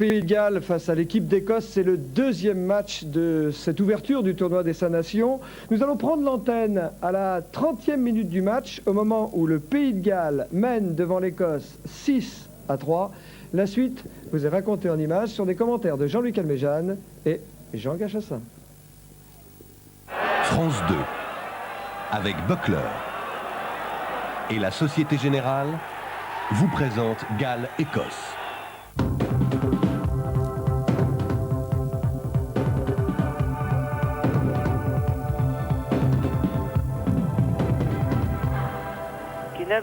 Pays de Galles face à l'équipe d'Écosse. C'est le deuxième match de cette ouverture du tournoi des 5 Nations. Nous allons prendre l'antenne à la 30e minute du match, au moment où le Pays de Galles mène devant l'Écosse 6-3. La suite vous est racontée en images sur des commentaires de Jean-Luc Alméjane et Jean Gachassin. France 2, avec Buckler et la Société Générale, vous présente Galles-Écosse.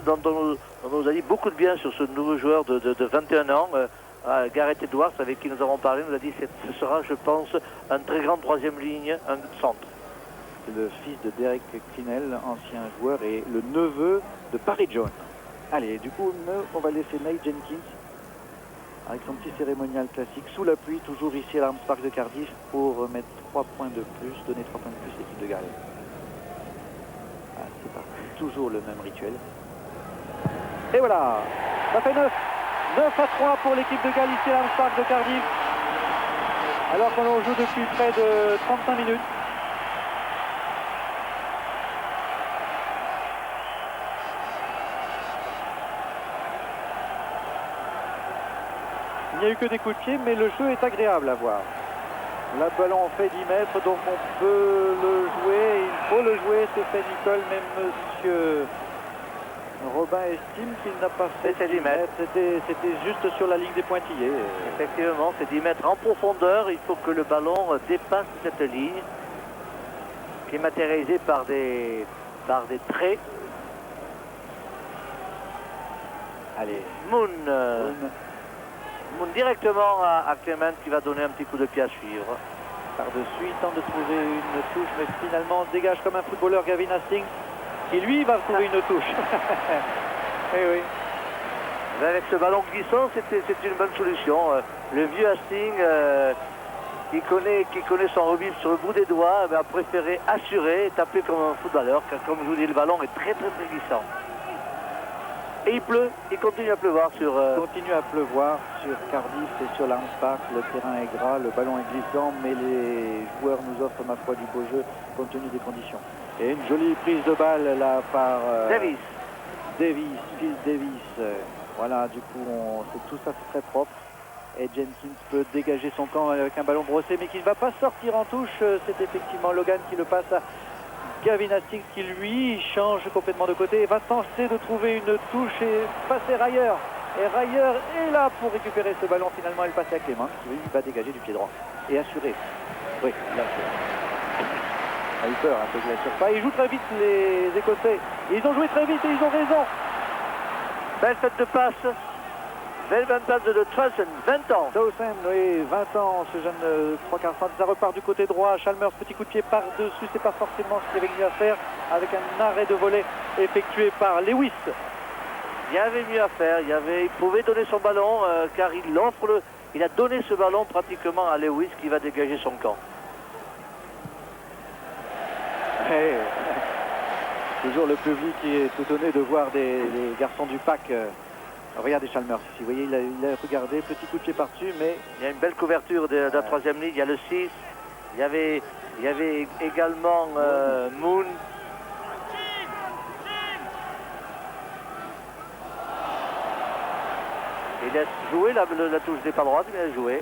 Dont on nous a dit beaucoup de bien sur ce nouveau joueur de 21 ans, Gareth Edwards, avec qui nous avons parlé, nous a dit que ce sera, je pense, un très grand troisième ligne, un centre. C'est le fils de Derek Kinnell, ancien joueur, et le neveu de Parry John. Allez, du coup, on va laisser Nate Jenkins avec son petit cérémonial classique sous la pluie, toujours ici à l'Arms Park de Cardiff, pour mettre 3 points de plus, donner 3 points de plus à l'équipe de Galles. Ah, c'est parti, toujours le même rituel. Et voilà, ça fait 9-3 pour l'équipe de Galles ici à l'Arms Park de Cardiff, alors qu'on joue depuis près de 35 minutes. Il n'y a eu que des coups de pied, mais le jeu est agréable à voir. Le ballon fait 10 mètres, donc on peut le jouer, il faut le jouer, c'est fait Nicole, même monsieur Robin estime qu'il n'a pas fait 10 mètres, c'était juste sur la ligne des pointillés. Effectivement, c'est 10 mètres en profondeur, il faut que le ballon dépasse cette ligne, qui est matérialisée par des traits. Allez, Moon directement à Clement qui va donner un petit coup de pied à suivre. Par-dessus, il tente de trouver une touche, mais finalement dégage comme un footballeur Gavin Hastings, qui lui va trouver une touche. Eh oui. Mais avec ce ballon glissant, c'est une bonne solution. Le vieux Hastings, qui connaît son remise sur le bout des doigts, a préféré assurer et taper comme un footballeur, car comme je vous dis, le ballon est très glissant. Et il pleut, il continue à pleuvoir sur... continue à pleuvoir sur Cardiff et sur l'Arms Park. Le terrain est gras, le ballon est glissant, mais les joueurs nous offrent, ma foi, du beau jeu compte tenu des conditions. Et une jolie prise de balle là par Phil Davis. Voilà, du coup, tout ça c'est très propre. Et Jenkins peut dégager son camp avec un ballon brossé, mais qui ne va pas sortir en touche. C'est effectivement Logan qui le passe à Gavin Hastings, qui lui change complètement de côté et va tenter de trouver une touche et passer Ryer. Et Ryer est là pour récupérer ce ballon. Finalement, elle passe à Clement, qui lui va dégager du pied droit et assurer. Oui, là, il a eu peur un peu qu'il assure pas. Ils jouent très vite, les Écossais. Ils ont joué très vite et ils ont raison. Belle fête de passe. Belle passe de Towson, 20 ans. Towson, oui, 20 ans, ce jeune 3/4 centre. Ça repart du côté droit. Chalmers, petit coup de pied par-dessus. C'est pas forcément ce qu'il avait mieux à faire, avec un arrêt de volée effectué par Lewis. Il y avait mieux à faire. Il pouvait donner son ballon, car il a donné ce ballon pratiquement à Lewis, qui va dégager son camp. Hey. Toujours le public qui est étonné de voir les garçons du pack. Regardez Chalmers ici, vous voyez, il a regardé, petit coup de pied par-dessus, mais... Il y a une belle couverture de la troisième ligne, il y a le 6, il y avait également Moon. Il laisse jouer la touche des pas droite, il laisse jouer.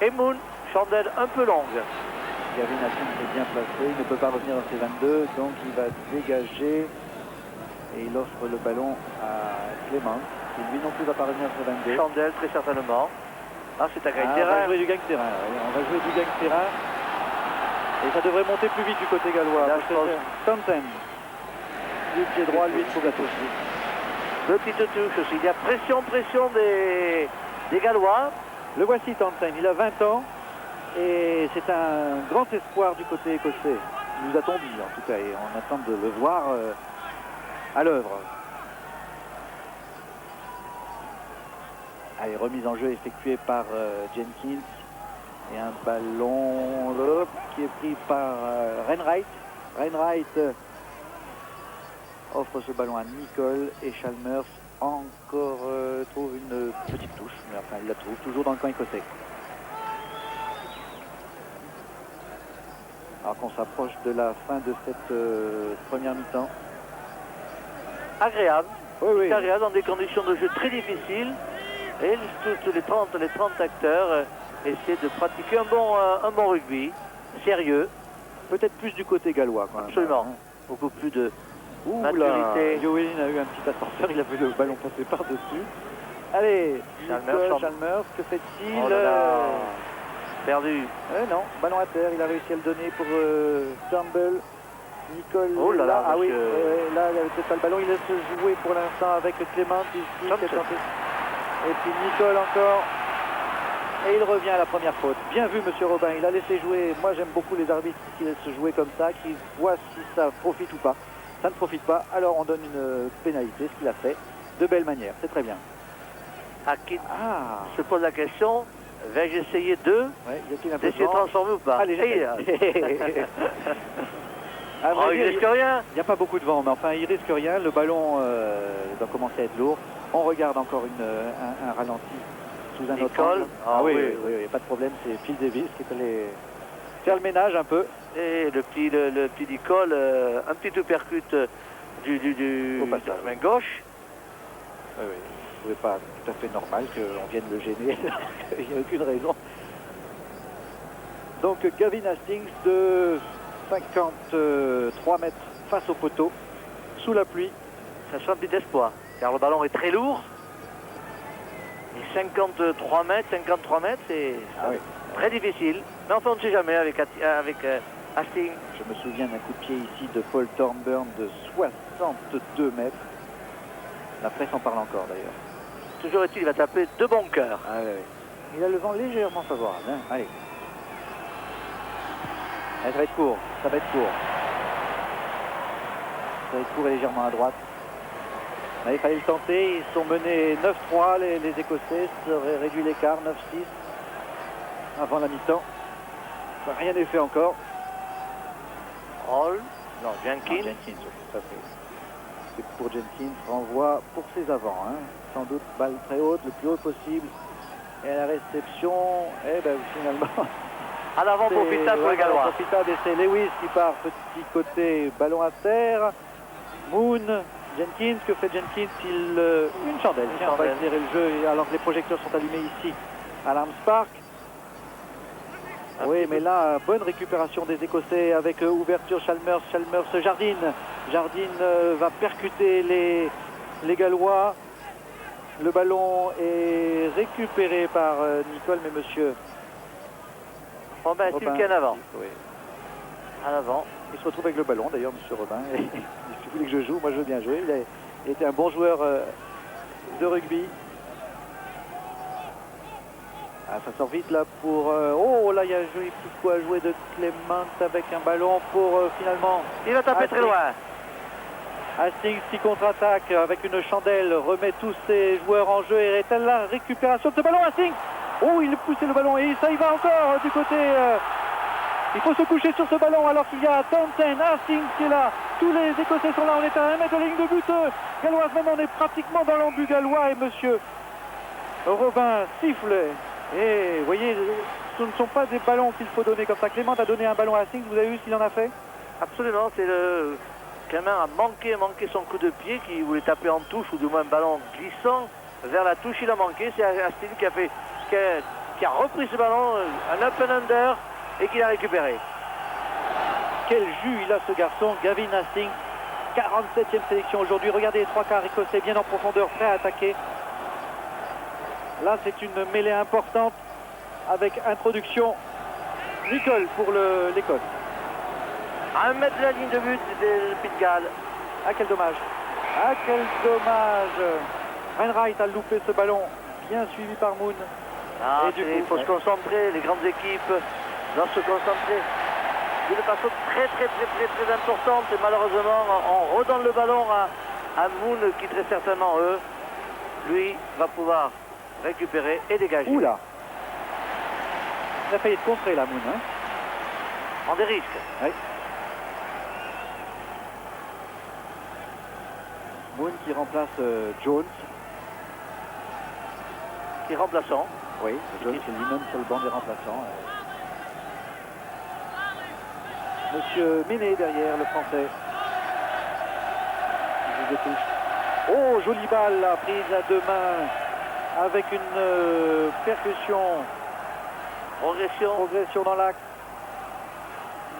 Et Moon, chandelle un peu longue. Gavin Hastings est bien placé, il ne peut pas revenir dans ses 22, donc il va dégager et il offre le ballon à Clement, qui lui non plus va pas revenir sur ses 22. Chandelle, très certainement. Ah, c'est un gagne-terrain. On va jouer du gagne-terrain, on va jouer du gagne-terrain. Et ça devrait monter plus vite du côté gallois. Townsend, du pied droit, lui, trouve la touche. Petite touche aussi, il y a pression des Gallois. Le voici Townsend, il a 20 ans. Et c'est un grand espoir du côté écossais, nous a-t-on dit en tout cas, et on attend de le voir à l'œuvre. Allez, remise en jeu effectuée par Jenkins, et un ballon qui est pris par Renwright. Renwright offre ce ballon à Nicole, et Chalmers encore trouve une petite touche, mais enfin il la trouve toujours dans le camp écossais. Alors qu'on s'approche de la fin de cette première mi-temps. Agréable. Oui, oui. C'est agréable dans des conditions de jeu très difficiles. Et tous les 30 acteurs essaient de pratiquer un bon rugby, sérieux. Peut-être plus du côté gallois quand même. Absolument. Beaucoup plus de Ouh là, maturité. Joelin a eu un petit ascenseur, il a vu le ballon passer par-dessus. Allez, Chalmers, que fait-il? Oh là là. Perdu. Non, ballon à terre, il a réussi à le donner pour Turnbull. Nicole, Oh là là, ah oui, monsieur. là il avait peut-être pas le ballon, il laisse jouer pour l'instant avec Clément ici. qui a tenté. Et puis Nicole encore. Et il revient à la première faute. Bien vu, monsieur Robin, il a laissé jouer. Moi j'aime beaucoup les arbitres qui laissent jouer comme ça, qui voient si ça profite ou pas. Ça ne profite pas, alors on donne une pénalité, ce qu'il a fait, de belle manière, c'est très bien. Hackett Ah, se pose la question, vais-je essayer ouais, y a-t-il un peu de d'essayer de vent? transformer ou pas? Allez, Et, À vrai oh, il dire, risque rien. il n'y a pas beaucoup de vent, mais enfin il risque rien. Le ballon doit commencer à être lourd. On regarde encore un ralenti sous un autre Nicole. angle. Ah oui. Il n'y a pas de problème, c'est Phil Davis qui peut faire le ménage un peu. Et le petit Nicole, un petit uppercut du Au passage. de la main gauche. Oui, ce n'est pas tout à fait normal qu'on vienne le gêner. Il n'y a aucune raison. Donc Gavin Hastings de 53 mètres face au poteau, sous la pluie. Ça sera un petit espoir, car le ballon est très lourd. Et 53 mètres, c'est Ah oui. très difficile. Mais enfin, on ne sait jamais avec Hastings. Je me souviens d'un coup de pied ici de Paul Thornburn de 62 mètres. La presse en parle encore d'ailleurs. Toujours est-il, il va taper de bon cœur. Ah oui, oui. Il a le vent légèrement favorable. Hein. Allez. Ça va être court. Ça va être court. Ça va être court et légèrement à droite. Mais il fallait le tenter. Ils sont menés 9-3. Les Écossais auraient réduit l'écart 9-6 avant la mi-temps. Rien n'est fait encore. Roll. Non, Jenkins. Jenkins, oui, tout à fait. C'est pour Jenkins, renvoi pour ses avants. Hein. Sans doute balle très haute, le plus haut possible. Et à la réception, eh ben, finalement, À l'avant pour Pita pour les Gallois. profitable, et c'est Lewis qui part petit côté, ballon à terre. Moon, Jenkins, que fait Jenkins? Une chandelle. Tiens, on va chandelle. éclairer le jeu alors que les projecteurs sont allumés ici à l'Arms Park. Oui, mais là, bonne récupération des Écossais avec ouverture Chalmers, Jardine. Jardine va percuter les Gallois. Le ballon est récupéré par Nicole, mais monsieur Robin est-il qui est en avant? Oui. À l'avant. Il se retrouve avec le ballon, d'ailleurs, monsieur Robin. Et si vous voulez que je joue, moi je veux bien jouer. Il a été un bon joueur de rugby. Ah, ça sort vite là pour... oh là, il y a un joli petit coup à jouer de Clément avec un ballon pour finalement... Il va taper très loin. Hastings qui contre-attaque avec une chandelle, remet tous ses joueurs en jeu et est-elle la récupération de ce ballon? Hastings, oh, il poussait le ballon et ça y va encore du côté... il faut se coucher sur ce ballon alors qu'il y a Townsend, Hastings qui est là. Tous les Écossais sont là, on est à 1 mètre de la ligne de but galloise, même on est pratiquement dans l'embut gallois et monsieur Robin siffle. Et vous voyez, ce ne sont pas des ballons qu'il faut donner comme ça. Clément a donné un ballon à Hastings, vous avez vu ce qu'il en a fait? Absolument, c'est le... Clément a manqué son coup de pied qui voulait taper en touche ou du moins un ballon glissant vers la touche, il a manqué. C'est Hastings qui a repris ce ballon, un up and under et qui l'a récupéré. Quel jus il a ce garçon, Gavin Hastings, 47e sélection aujourd'hui. Regardez les trois quarts écossais bien en profondeur, prêts à attaquer. Là c'est une mêlée importante avec introduction Nicole pour l'Écosse. À 1 mètre de la ligne de but de Pays de Galles. Ah quel dommage. Ah quel dommage. Wainwright a loupé ce ballon, bien suivi par Moon. Ah, Et du coup, il faut se concentrer, les grandes équipes doivent se concentrer d'une façon très importante et malheureusement on redonne le ballon à Moon qui très certainement lui va pouvoir récupérer et dégager. Oula. Il a failli être contré là Moon. Hein. En des risques. Oui. Moon qui remplace Jones. Qui est remplaçant. Oui, Jones est lui-même sur le banc des remplaçants. Monsieur Méné derrière, le français. Il joue des touches. Oh, jolie balle là, prise à deux mains avec une percussion. Progression dans l'axe.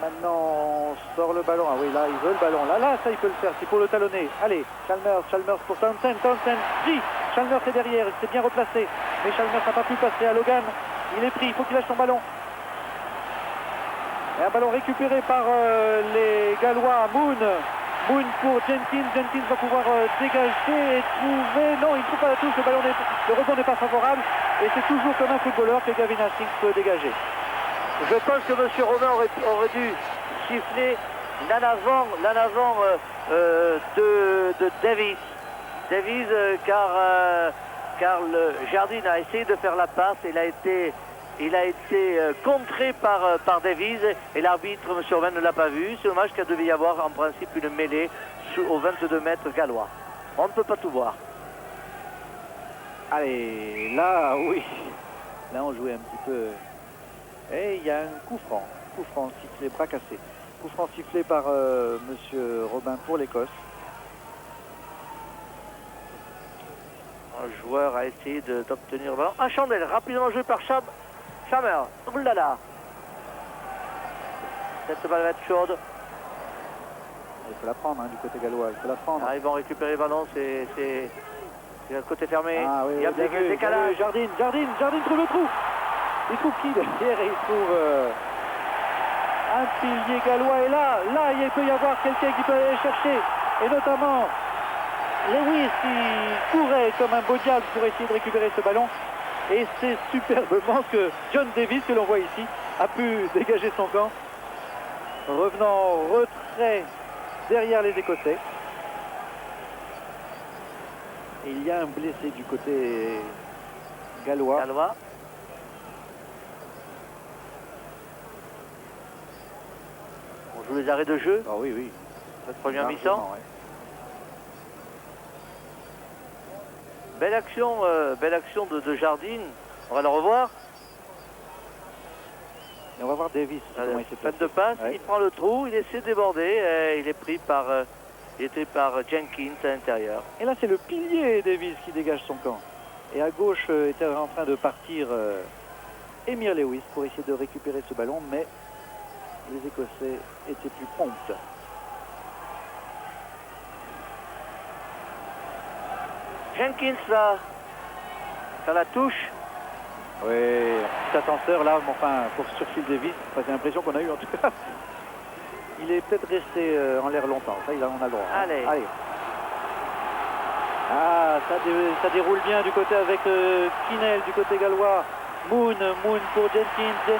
Maintenant, on sort le ballon. Ah oui, là, il veut le ballon. Là, ça, il peut le faire. C'est pour le talonner. Allez, Chalmers pour Townsend. Townsend pris. Chalmers est derrière. Il s'est bien replacé. Mais Chalmers n'a pas pu passer à Logan. Il est pris. Il faut qu'il lâche son ballon. Et un ballon récupéré par les Gallois. Moon pour Jenkins. Jenkins va pouvoir dégager et trouver. Non, il ne trouve pas la touche. Le rebond n'est pas favorable. Et c'est toujours comme un footballeur que Gavin Hastings peut dégager. Je pense que M. Romain aurait dû siffler l'en avant de Davis. Davis, car le Jardine a essayé de faire la passe. Il a été contré par Davis et l'arbitre, M. Romain, ne l'a pas vu. C'est dommage qu'il devait y avoir en principe une mêlée aux 22 mètres gallois. On ne peut pas tout voir. Allez, là, oui. Là, on jouait un petit peu. Et il y a un coup franc sifflé, bras cassé. Coup franc sifflé par Monsieur Robin pour l'Écosse. Un joueur a essayé d'obtenir le ballon. Ah, Chandelle, rapidement joué par Chammer. Oulala. Cette balle va être chaude. Il faut la prendre du côté gallois, il faut la prendre. Ah, ils vont récupérer le ballon, c'est le côté fermé. Ah, oui, il y a des décalages. Jardine trouve le trou. Il trouve qui derrière? Il trouve un pilier gallois. Et là, il peut y avoir quelqu'un qui peut aller chercher. Et notamment Lewis qui courait comme un beau diable pour essayer de récupérer ce ballon. Et c'est superbement que John Davis, que l'on voit ici, a pu dégager son camp. Revenant en retrait derrière les Écossais. Et il y a un blessé du côté gallois. On joue les arrêts de jeu. Ah oui. Cette première mi-temps. Ouais. Belle action de Jardine. On va le revoir. Et on va voir Davis. Comment il s'est Fin placé. de passe, Ouais. il prend le trou, il essaie de déborder. Il est pris par Jenkins à l'intérieur. Et là, c'est le pilier Davis qui dégage son camp. Et à gauche était en train de partir Emir Lewis pour essayer de récupérer ce ballon, mais les Écossais étaient plus prompts. Jenkins va faire la touche. Oui, petit ascenseur là, mais enfin, sur Phil Davis, enfin, c'est l'impression qu'on a eu en tout cas. Il est peut-être resté en l'air longtemps, ça on a le droit. Allez. Ah, ça déroule bien du côté avec Kinel, du côté gallois. Moon pour Jenkins. Le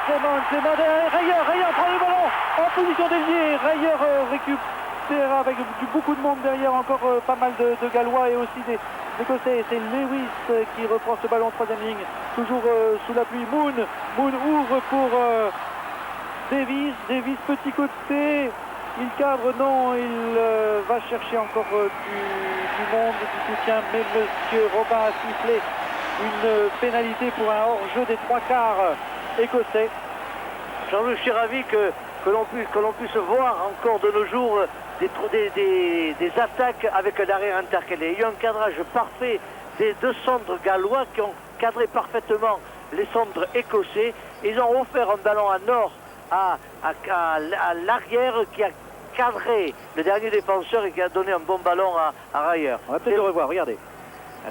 Clément derrière. Rayer prend le ballon en position d'ailier. Rayer récupère avec beaucoup de monde derrière, encore pas mal de Gallois et aussi des Écossais. C'est Lewis qui reprend ce ballon en troisième ligne, toujours sous la pluie. Moon ouvre pour Davis, petit côté. Il cadre, non, il va chercher encore du monde, du soutien, mais Monsieur Robin a sifflé une pénalité pour un hors-jeu des trois quarts écossais. Jean-Louis, je suis ravi que l'on puisse voir encore de nos jours des attaques avec l'arrière intercalé. Il y a eu un cadrage parfait des deux centres gallois qui ont cadré parfaitement les centres écossais. Ils ont offert un ballon à nord à l'arrière qui a cadré le dernier défenseur et qui a donné un bon ballon à Rayer. On va peut-être le revoir, regardez.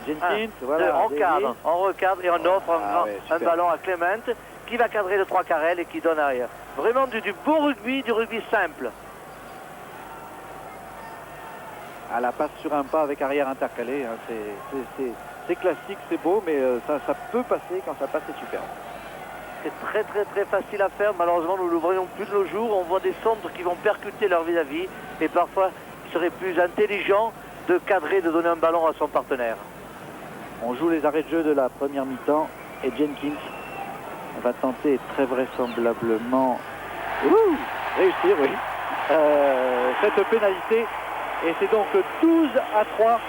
Jenkins, voilà. On recadre et on offre un ballon à Clement qui va cadrer le 3 quarts et qui donne à Rayer. Vraiment du beau rugby, du rugby simple. À la passe sur un pas avec arrière intercalé, hein, c'est classique, c'est beau, mais ça peut passer. Quand ça passe, c'est superbe. C'est très facile à faire. Malheureusement, nous ne le voyons plus de nos jours. On voit des centres qui vont percuter leur vis-à-vis. Et parfois, il serait plus intelligent de cadrer, de donner un ballon à son partenaire. On joue les arrêts de jeu de la première mi-temps. Et Jenkins va tenter très vraisemblablement réussir, oui. Cette pénalité. Et c'est donc 12-3.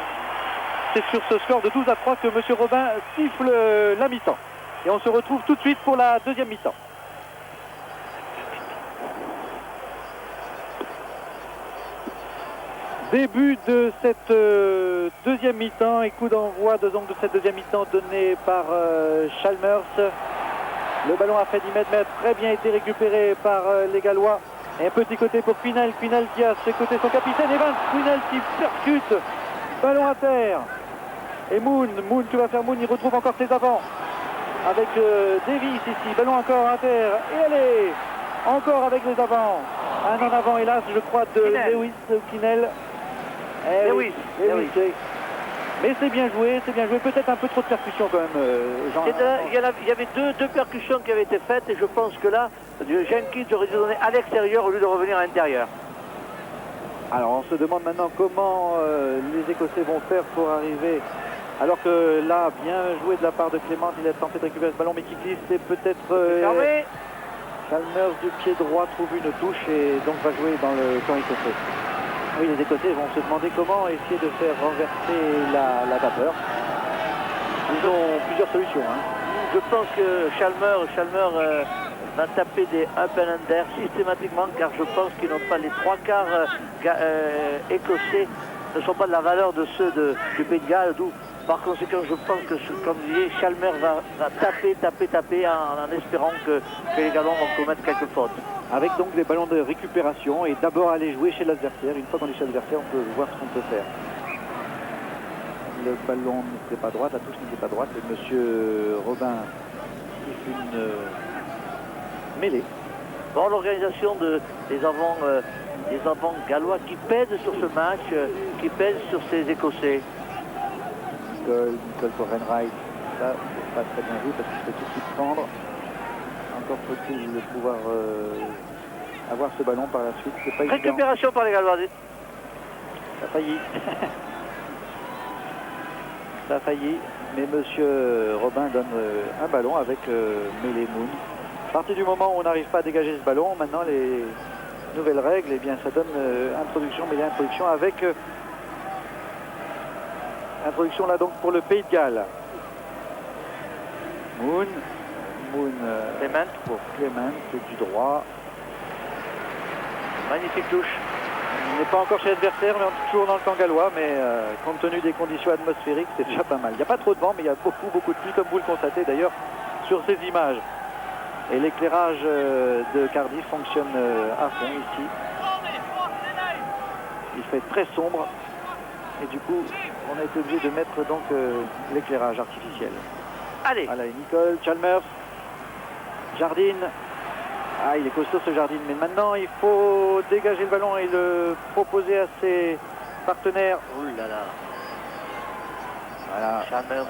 C'est sur ce score de 12-3 que M. Robin siffle la mi-temps. Et on se retrouve tout de suite pour la deuxième mi-temps. Début de cette deuxième mi-temps et coup d'envoi de cette deuxième mi-temps donné par Chalmers. Le ballon a fait 10 mètres, mais a très bien été récupéré par les Gallois. Et un petit côté pour Quinel qui a ses côtés son capitaine Evans. Quinel qui percute, ballon à terre. Et Moon, que va faire Moon? Il retrouve encore ses avants. Avec Davis ici, ballon encore à terre. Et allez, encore avec les avants. Un en avant, hélas, je crois, de Lewis Quinel. Lewis. Mais c'est bien joué, peut-être un peu trop de percussion quand même, Jean. Il y avait deux percussions qui avaient été faites et je pense que là, Jenkins aurait dû donner à l'extérieur au lieu de revenir à l'intérieur. Alors on se demande maintenant comment les Écossais vont faire pour arriver, alors que là, bien joué de la part de Clément, il a tenté de récupérer ce ballon mais qui glisse, c'est peut-être... Chalmers du pied droit trouve une touche et donc va jouer dans le camp écossais. Oui, les Écossais vont se demander comment essayer de faire renverser la vapeur. Ils ont plusieurs solutions. Hein. Je pense que Chalmers va taper des up and under systématiquement car je pense qu'ils n'ont pas les trois quarts écossais ne sont pas de la valeur de ceux du Pays de Galles. Par conséquent, je pense que, comme vous disiez, Chalmers va taper en espérant que les Gallois vont commettre quelques fautes. Avec donc des ballons de récupération et d'abord aller jouer chez l'adversaire. Une fois qu'on est chez l'adversaire, on peut voir ce qu'on peut faire. Le ballon n'était pas droite, la touche n'était pas droite. Et monsieur Robin fait une mêlée. Bon, l'organisation des avants gallois qui pèsent sur ce match, qui pèsent sur ces Écossais. Nicole pour Renwright, ça c'est pas très bien vu parce qu'il se fait tout de suite prendre. Encore faut-il pouvoir avoir ce ballon par la suite, c'est pas évident. Récupération par les Gallois. Ça a failli. Ça a failli, mais monsieur Robin donne un ballon avec Melee Moon. À partir du moment où on n'arrive pas à dégager ce ballon, maintenant les nouvelles règles, eh bien ça donne introduction, mêlée introduction avec introduction là donc pour le Pays de Galles. Moon Clément pour Clément, c'est du droit. Magnifique touche. On n'est pas encore chez l'adversaire, mais on est toujours dans le camp gallois, mais compte tenu des conditions atmosphériques, c'est déjà pas mal. Il n'y a pas trop de vent, mais il y a beaucoup de pluie, comme vous le constatez d'ailleurs sur ces images. Et l'éclairage de Cardiff fonctionne à fond ici. Il fait très sombre. Et du coup, on a été obligé de mettre donc l'éclairage artificiel. Allez. Voilà, Nicole, Chalmers, Jardine. Ah, il est costaud ce Jardine. Mais maintenant, il faut dégager le ballon et le proposer à ses partenaires. Ouh là là. Voilà. Chalmers.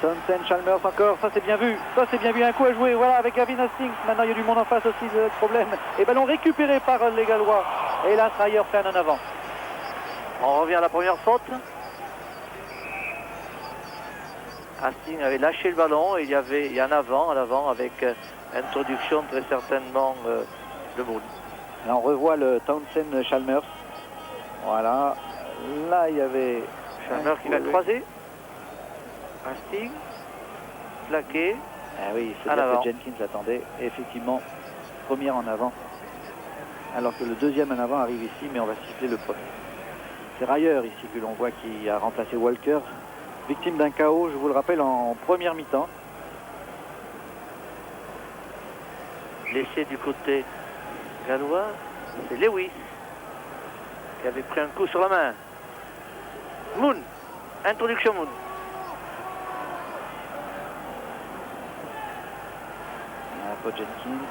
Townsend, Chalmers encore. Ça, c'est bien vu. Ça, c'est bien vu. Un coup à jouer. Voilà, avec Gavin Hastings. Maintenant, il y a du monde en face aussi, le problème. Et ballon récupéré par les Gallois. Et là, Trayer fait un en avant. On revient à la première faute. Hastings avait lâché le ballon et il y a un avant, à l'avant, avec introduction très certainement de Moon. Là, on revoit le Townsend Chalmers. Voilà. Là, il y avait Chalmers qui va croiser. Hastings, plaqué. Ah oui, c'est bien que Jenkins l'attendait. Effectivement, première en avant. Alors que le deuxième en avant arrive ici, mais on va siffler le premier. C'est Rayer ici que l'on voit qui a remplacé Walker, victime d'un KO, je vous le rappelle, en première mi-temps. Laissé du côté gallois, c'est Lewis qui avait pris un coup sur la main. Moon, introduction Moon. Pour Jenkins,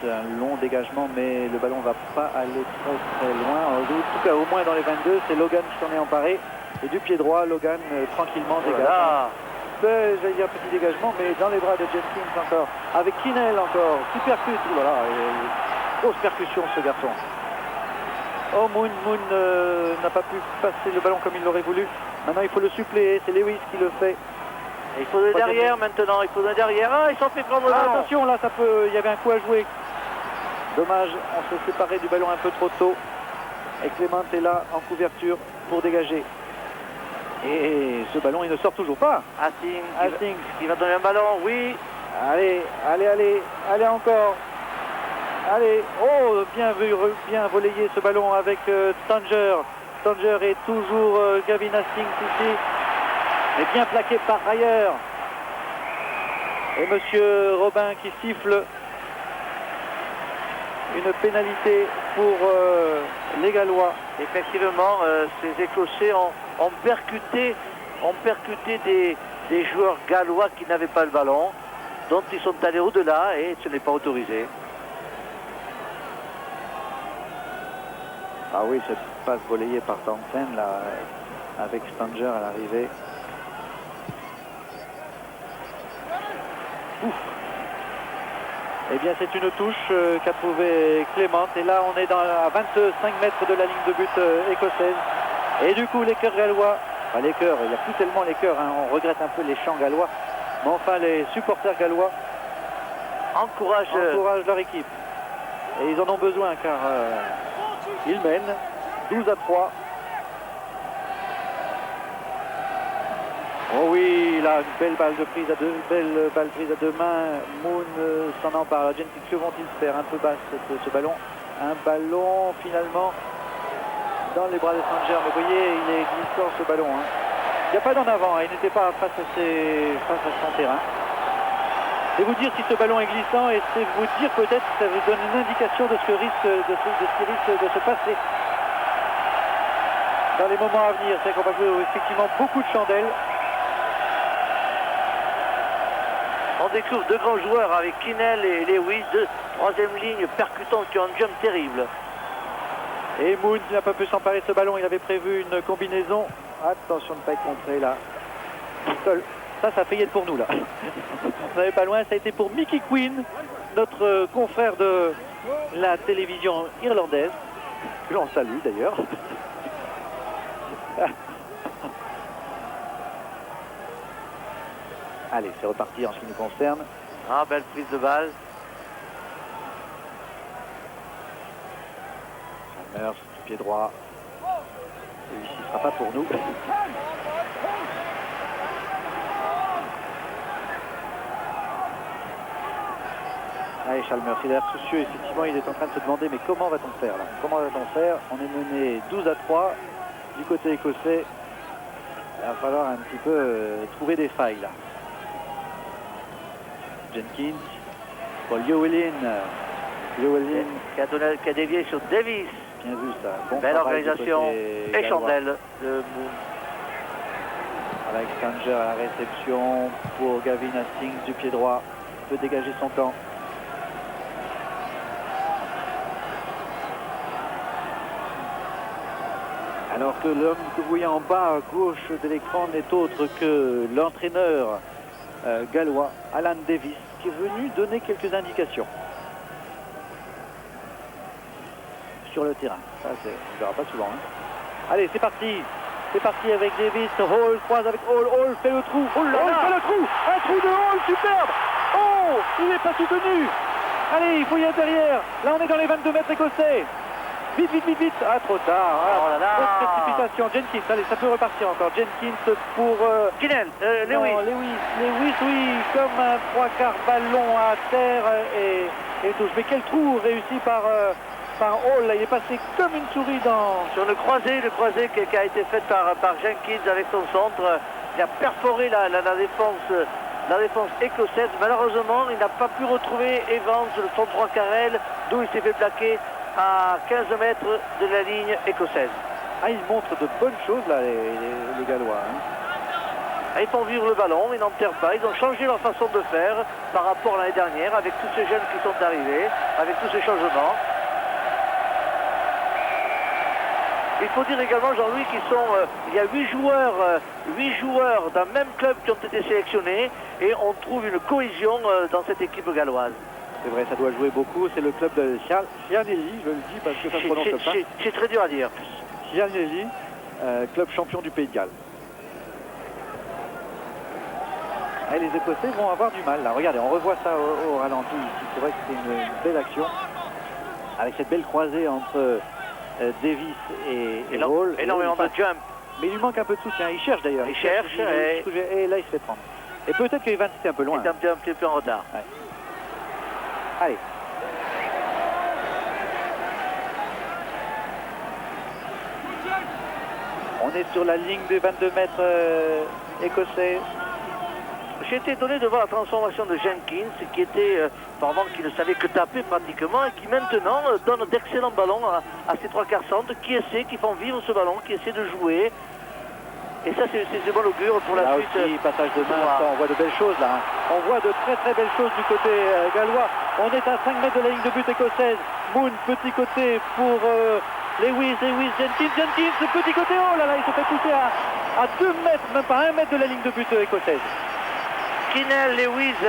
un long dégagement, mais le ballon ne va pas aller très loin. En tout cas, au moins dans les 22, c'est Logan qui s'en est emparé. Et du pied droit, Logan tranquillement dégage. J'allais dire petit dégagement, mais dans les bras de Jenkins encore. Avec Quinel encore, qui percute. Voilà, grosse percussion ce garçon. Oh, Moon n'a pas pu passer le ballon comme il l'aurait voulu. Maintenant, il faut le suppléer. C'est Lewis qui le fait. Et il faut donner derrière maintenant, il faut donner derrière. Ah, ils s'en fait prendre le ballon. Attention, là, il y avait un coup à jouer. Dommage, on s'est séparé du ballon un peu trop tôt. Et Clément est là en couverture pour dégager. Et ce ballon, il ne sort toujours pas. Hastings qui va donner un ballon, oui. Allez encore. Allez, oh, bien volayé ce ballon avec Stanger. Stanger est toujours Gavin Hastings ici, mais bien plaqué par ailleurs. Et Monsieur Robin qui siffle une pénalité pour les Gallois. Effectivement, ces Écossais ont percuté des joueurs gallois qui n'avaient pas le ballon, dont ils sont allés au-delà et ce n'est pas autorisé. Ah oui, cette passe volleyée par Townsend là, avec Stanger à l'arrivée. Ouf. Eh bien, c'est une touche qu'a trouvée Clément. Et là, on est à 25 mètres de la ligne de but écossaise. Et du coup, les cœurs gallois, enfin les cœurs, il n'y a plus tellement les cœurs, hein, on regrette un peu les chants gallois, mais enfin, les supporters gallois encouragent leur équipe. Et ils en ont besoin car ils mènent 12-3. Oh oui, là, une belle balle prise à deux mains. Moon s'en empare. Jenkins, que vont-ils faire? Un peu basse ce ballon. Un ballon finalement dans les bras de Stanger. Mais vous voyez, il est glissant ce ballon. Hein. Il n'y a pas d'en avant. Il n'était pas face à son terrain. C'est vous dire si ce ballon est glissant et c'est vous dire peut-être que ça vous donne une indication de ce qui risque de se passer dans les moments à venir. C'est qu'on va jouer effectivement beaucoup de chandelles. On découvre deux grands joueurs avec Kinnell et Lewis, deux troisième ligne percutantes qui ont un jump terrible. Et Moon n'a pas pu s'emparer de ce ballon, il avait prévu une combinaison. Attention de ne pas être contré là. Seul. Ça a failli être pour nous là. On n'avait pas loin, ça a été pour Mickey Quinn, notre confrère de la télévision irlandaise, que l'on salue d'ailleurs. Allez, c'est reparti en ce qui nous concerne. Ah, belle prise de balle. Chalmers, du pied droit. Celui-ci ne sera pas pour nous. Allez, Chalmers, il a l'air soucieux. Effectivement, il est en train de se demander, mais comment va-t-on faire là? Comment va-t-on faire? On est mené 12-3 du côté écossais. Il va falloir un petit peu trouver des failles là. Jenkins pour Llewellyn qui a dévié sur Davis. Bien vu ça. Bon belle organisation et chandelle de Moon. Avec Stanger à la réception pour Gavin Hastings du pied droit. Il peut dégager son camp. Alors que l'homme que vous voyez en bas à gauche de l'écran n'est autre que l'entraîneur gallois, Alan Davis, qui est venu donner quelques indications sur le terrain. Ça, on ne verra pas souvent. Hein. Allez, c'est parti. C'est parti avec Davis. Hall croise avec Hall. Hall fait le trou. Hall fait le trou. Un trou de Hall, superbe. Oh, il n'est pas soutenu. Allez, il faut y être derrière. Là, on est dans les 22 mètres écossais. Vite, vite, vite, vite. Ah, trop tard. Oh là là. Grosse précipitation. Jenkins, allez, ça peut repartir encore. Jenkins pour... Kinnell, Lewis. Lewis, oui, comme un 3/4 ballon à terre et touche. Mais quel trou réussi par Hall. Là, il est passé comme une souris dans... Sur le croisé qui a été fait par Jenkins avec son centre. Il a perforé la défense écossaise. Malheureusement, il n'a pas pu retrouver Evans, son 3 carrel, d'où il s'est fait plaquer à 15 mètres de la ligne écossaise. Ah, ils montrent de bonnes choses là, les Gallois. Hein. Ils font vivre le ballon, ils n'enterrent pas, ils ont changé leur façon de faire par rapport à l'année dernière avec tous ces jeunes qui sont arrivés, avec tous ces changements. Il faut dire également, Jean-Louis, il y a 8 joueurs d'un même club qui ont été sélectionnés et on trouve une cohésion dans cette équipe galloise. C'est vrai, ça doit jouer beaucoup. C'est le club de Llanelli, je le dis parce que ça se prononce comme ça. C'est très dur à dire. Llanelli, club champion du Pays de Galles. Et les Écossais vont avoir du mal. Là, regardez, on revoit ça au ralenti ici. C'est vrai que c'est une belle action. Avec cette belle croisée entre Davis et Hall. Énormément de jump. Mais il lui manque un peu de soutien. Il cherche d'ailleurs. Il cherche. Et là, il se fait prendre. Et peut-être qu'Evans était un peu loin. Il est un petit peu en retard. Ouais. Allez. On est sur la ligne des 22 mètres écossais. J'ai été étonné de voir la transformation de Jenkins, qui était, pardon, qui ne savait que taper pratiquement, et qui maintenant donne d'excellents ballons à ces trois quarts centres, qui essaient, qui font vivre ce ballon, qui essaient de jouer. Et ça, c'est de bon augure pour la Là suite. aussi, passage de main, on voit de belles choses là. On voit de très très belles choses du côté gallois. On est à 5 mètres de la ligne de but écossaise. Moon, petit côté pour Lewis, Jenkins, petit côté. Oh là là, il se fait pousser à 2 mètres, même pas 1 mètre de la ligne de but écossaise. Quinnell, Lewis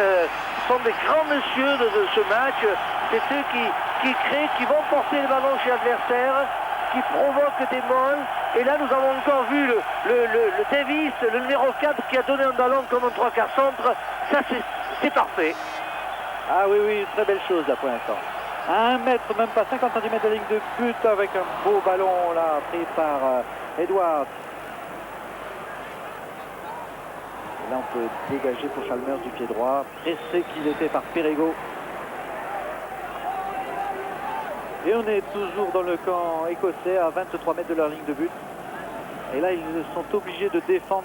sont des grands messieurs de ce match. C'est ceux qui créent, qui vont porter le ballon chez l'adversaire, qui provoquent des molles. Et là, nous avons encore vu le Davis, le numéro 4, qui a donné un ballon comme un trois quarts centre. Ça, c'est parfait. Ah oui, oui, très belle chose là pour l'instant. À 1 mètre, même pas 50 cm de la ligne de but, avec un beau ballon là pris par Edwards. Et là, on peut dégager pour Chalmers du pied droit, pressé qu'il était par Perego. Et on est toujours dans le camp écossais à 23 mètres de leur ligne de but. Et là, ils sont obligés de défendre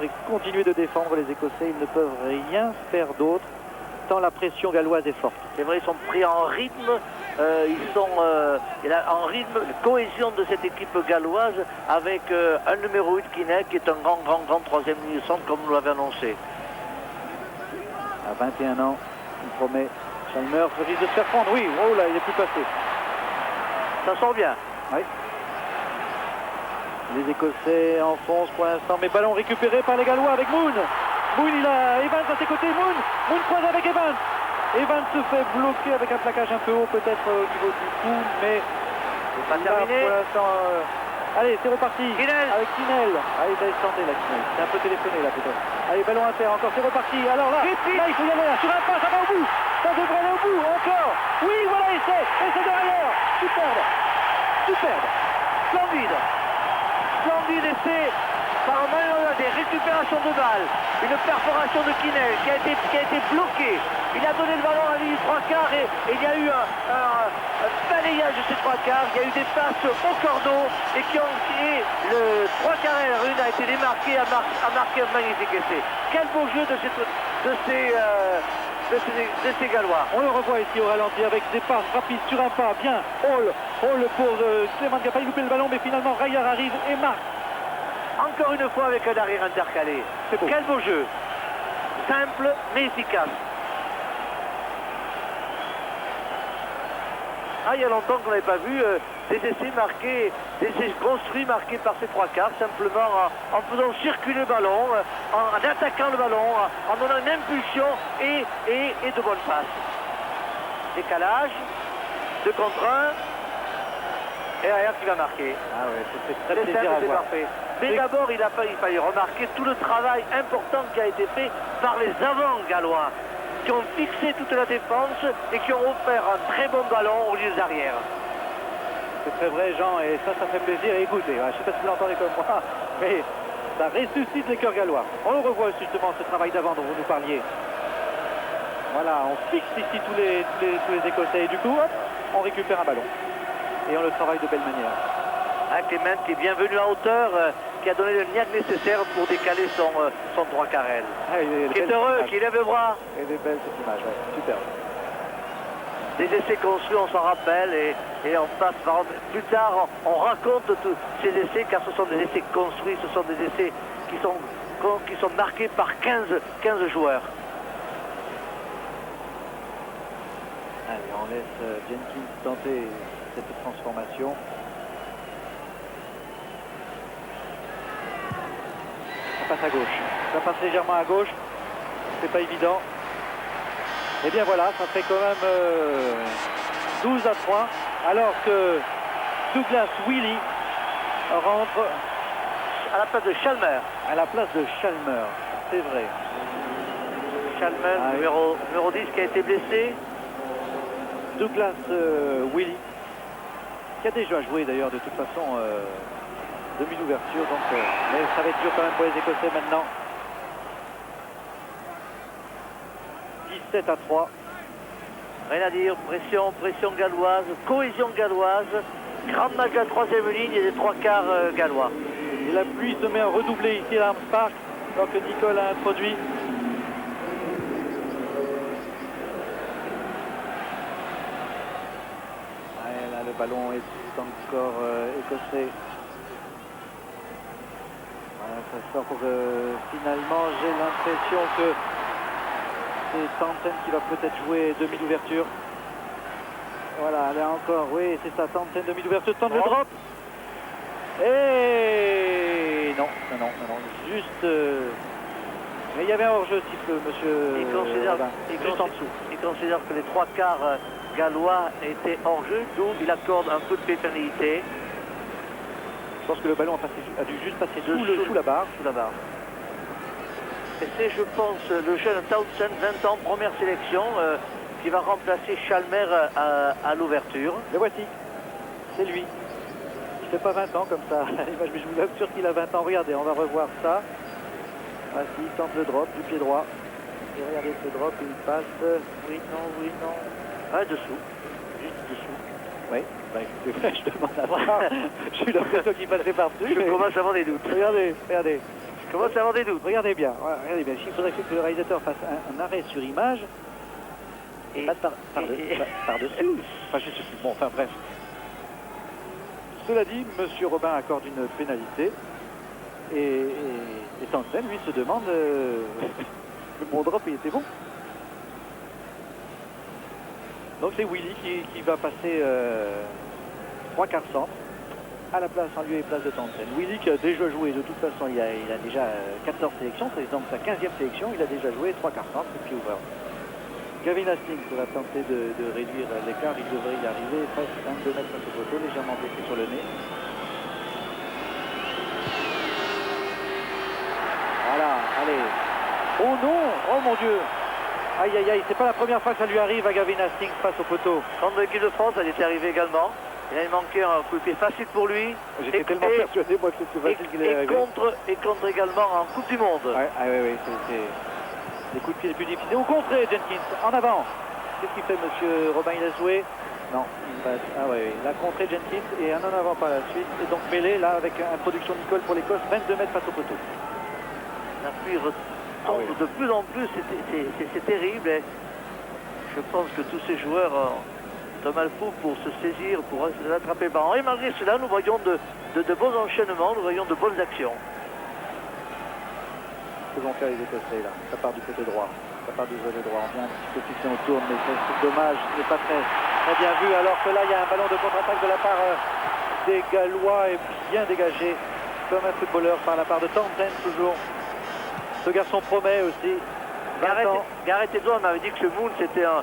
et continuer de défendre les Écossais. Ils ne peuvent rien faire d'autre, tant la pression galloise est forte. C'est vrai, ils sont pris en rythme. Ils sont en rythme, cohésion de cette équipe galloise avec un numéro 8 Quinnell qui est un grand troisième ligne centre comme nous l'avait annoncé. À 21 ans, il promet. Chalmers risque de se faire prendre. Oui, oh là, il est plus passé. Ça sort bien. Oui. Les Écossais enfoncent pour l'instant, mais ballon récupéré par les Gallois avec Moon. Moon, il a Evans à ses côtés. Moon croise avec Evans. Evans se fait bloquer avec un plaquage un peu haut, peut-être au niveau du cou, mais c'est pas terminé. Pour l'instant, allez, c'est reparti. Quinnell. Avec Quinnell. Allez, il va se tenter là, Quinnell. C'est un peu téléphoné là, peut-être. Allez, ballon inter, encore, c'est reparti. Alors là, il faut y aller là, sur un pas, ça va au bout. Ça devrait aller au bout, encore. Oui, voilà, essai derrière. Superbe. Splendide essai par Manuel, des récupérations de balles. Une perforation de Quinnell qui a été bloquée. Il a donné le ballon à la ligne trois quarts et il y a eu un balayage de ces trois quarts. Il y a eu des passes au cordeau et le trois quarts une a été démarqué, a marqué un magnifique essai. Quel beau jeu de ces Gallois. On le revoit ici au ralenti avec des passes rapides sur un pas. Bien, Hall pour Clément qui a failli louper le ballon, mais finalement Rayer arrive et marque. Encore une fois avec un arrière intercalé. C'est beau. Quel beau jeu. Simple mais efficace. Il y a longtemps qu'on n'avait pas vu des essais marqués, des essais construits marqués par ces trois quarts, simplement en faisant circuler le ballon, en attaquant le ballon, en donnant une impulsion et de bonnes passes. Décalage, 2 contre 1, et Rayer qui va marquer. Ah ouais, c'est très C'est plaisir à voir. parfait. Mais d'abord, il fallait remarquer tout le travail important qui a été fait par les avants gallois, qui ont fixé toute la défense et qui ont offert un très bon ballon aux lieux arrière. C'est très vrai, Jean, et ça fait plaisir. Et écoutez, je ne sais pas si vous l'entendez comme moi, mais ça ressuscite les cœurs gallois. On le revoit justement, ce travail d'avant dont vous nous parliez. Voilà, on fixe ici tous les Écossais et du coup, hop, on récupère un ballon. Et on le travaille de belle manière. Clément qui est bien venu à hauteur, qui a donné le niaque nécessaire pour décaler son droit carrel. Qui est heureux, qui lève le bras. Et des belles cette image, ouais. Superbe. Des essais construits, on s'en rappelle, et on passe plus tard, on raconte tous ces essais, car ce sont des essais construits, ce sont des essais qui sont marqués par 15 joueurs. Allez, on laisse Jenkins tenter cette transformation. Ça passe à gauche. Ça passe légèrement à gauche. C'est pas évident. Et bien voilà, ça fait quand même 12-3. Alors que Douglas Wheely rentre À la place de Chalmers. à la place de Chalmers. C'est vrai. Chalmers, numéro 10, qui a été blessé. Douglas Wheely, qui a déjà joué d'ailleurs de toute façon demi-ouverture, donc mais ça va être dur quand même pour les Écossais maintenant. 17-3. Rien à dire, pression galloise, cohésion galloise, grand match de la troisième ligne et des trois quarts gallois. Et la pluie se met à redoubler ici à Arms Park, alors que Nicole a introduit. Ouais, là, le ballon est encore écossais. Voilà, ça sort pour finalement, j'ai l'impression que c'est Townsend qui va peut-être jouer demi d'ouverture. Voilà, là encore, oui, c'est ça, Townsend demi d'ouverture, tente le drop. Et non, juste... Mais il y avait un hors-jeu, monsieur. Juste en dessous. Il considère que les trois quarts gallois étaient hors-jeu, d'où il accorde un peu de pénalité. Je pense que le ballon a dû juste passer sous la barre. Sous la barre. Et c'est, je pense, le jeune Townsend, 20 ans, première sélection, qui va remplacer Chalmer à l'ouverture. Le voici, c'est lui. Il fait pas 20 ans comme ça, mais je vous assure qu'il a 20 ans. Regardez, on va revoir ça. Voici, il tente le drop du pied droit. Et regardez ce drop, il passe. Oui, non. Ah, dessous. Juste dessous. Oui, bah écoutez, je demande à voir. J'ai eu l'impression qu'il passerait par-dessus. Je commence à avoir des doutes. Regardez. Je commence à avoir des doutes. Regardez bien. Il faudrait que le réalisateur fasse un arrêt sur image. Et passe par-dessus. Enfin, je sais plus. Bon, enfin bref. Cela dit, monsieur Robin accorde une pénalité. Et Townsend, lui, se demande mon drop, il était bon. Donc c'est Willy qui va passer 3 quarts centre à la place, en lieu et place de Townsend. Willy qui a déjà joué, de toute façon, il a déjà 14 sélections, c'est donc sa 15e sélection, il a déjà joué 3 quarts centre et puis ouvert. Gavin Hastings va tenter de réduire l'écart, il devrait y arriver, presque 22 mètres à ce poteau, légèrement blessé sur le nez. Voilà, allez. Oh non, oh mon Dieu. Aïe, c'est pas la première fois que ça lui arrive à Gavin Hastings face au poteau. Contre l'équipe de France, elle était arrivée également. Il a manqué un coup de pied facile pour lui. J'étais tellement persuadé, moi, que c'était facile qu'il allait arriver. Et contre également en Coupe du Monde. Oui, c'est les coups de pied les plus difficiles. Au contré, Jenkins, en avant. Qu'est-ce qu'il fait, monsieur Robin? Il a joué? Non, il passe. Il a contré Jenkins et un en avant par la suite. Et donc mêlé, là, avec introduction de Nicole pour l'Écosse, 22 mètres face au poteau. La pluie retombe de plus en plus, c'est terrible. Et je pense que tous ces joueurs ont un mal fou pour se saisir, pour rattraper le ballon. Et malgré cela, nous voyons de bons enchaînements, nous voyons de bonnes actions. Que vont faire les Écossais là? Ça part du côté droit. Ça part du volet droit. On vient un petit peu fixer, on tourne, mais c'est dommage. Il n'est pas très bien vu. Alors que là, il y a un ballon de contre-attaque de la part des Gallois et bien dégagé comme un footballeur par la part de Townsend toujours. Ce garçon promet aussi. Gareth Edwards m'avait dit que Moon c'était un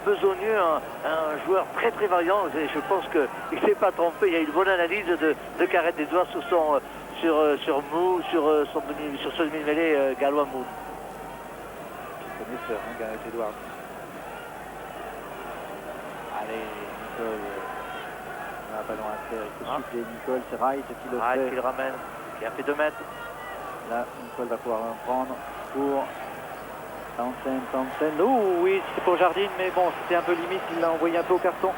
besogneux, un joueur très très variant. Et je pense qu'il ne s'est pas trompé. Il y a une bonne analyse de Gareth Edwards sur ce demi-mêlée gallois Moon. Connaisseur, Gareth Edwards. Allez, Nicole. Un ballon à terre. Il faut suppléer Nicole. C'est Wright qui le fait. Qui le ramène. Qui a fait 2 mètres. Là, Nicole va pouvoir en prendre pour Townsend. Oh oui, c'était pour Jardine, mais bon, c'était un peu limite, il l'a envoyé un peu au carton.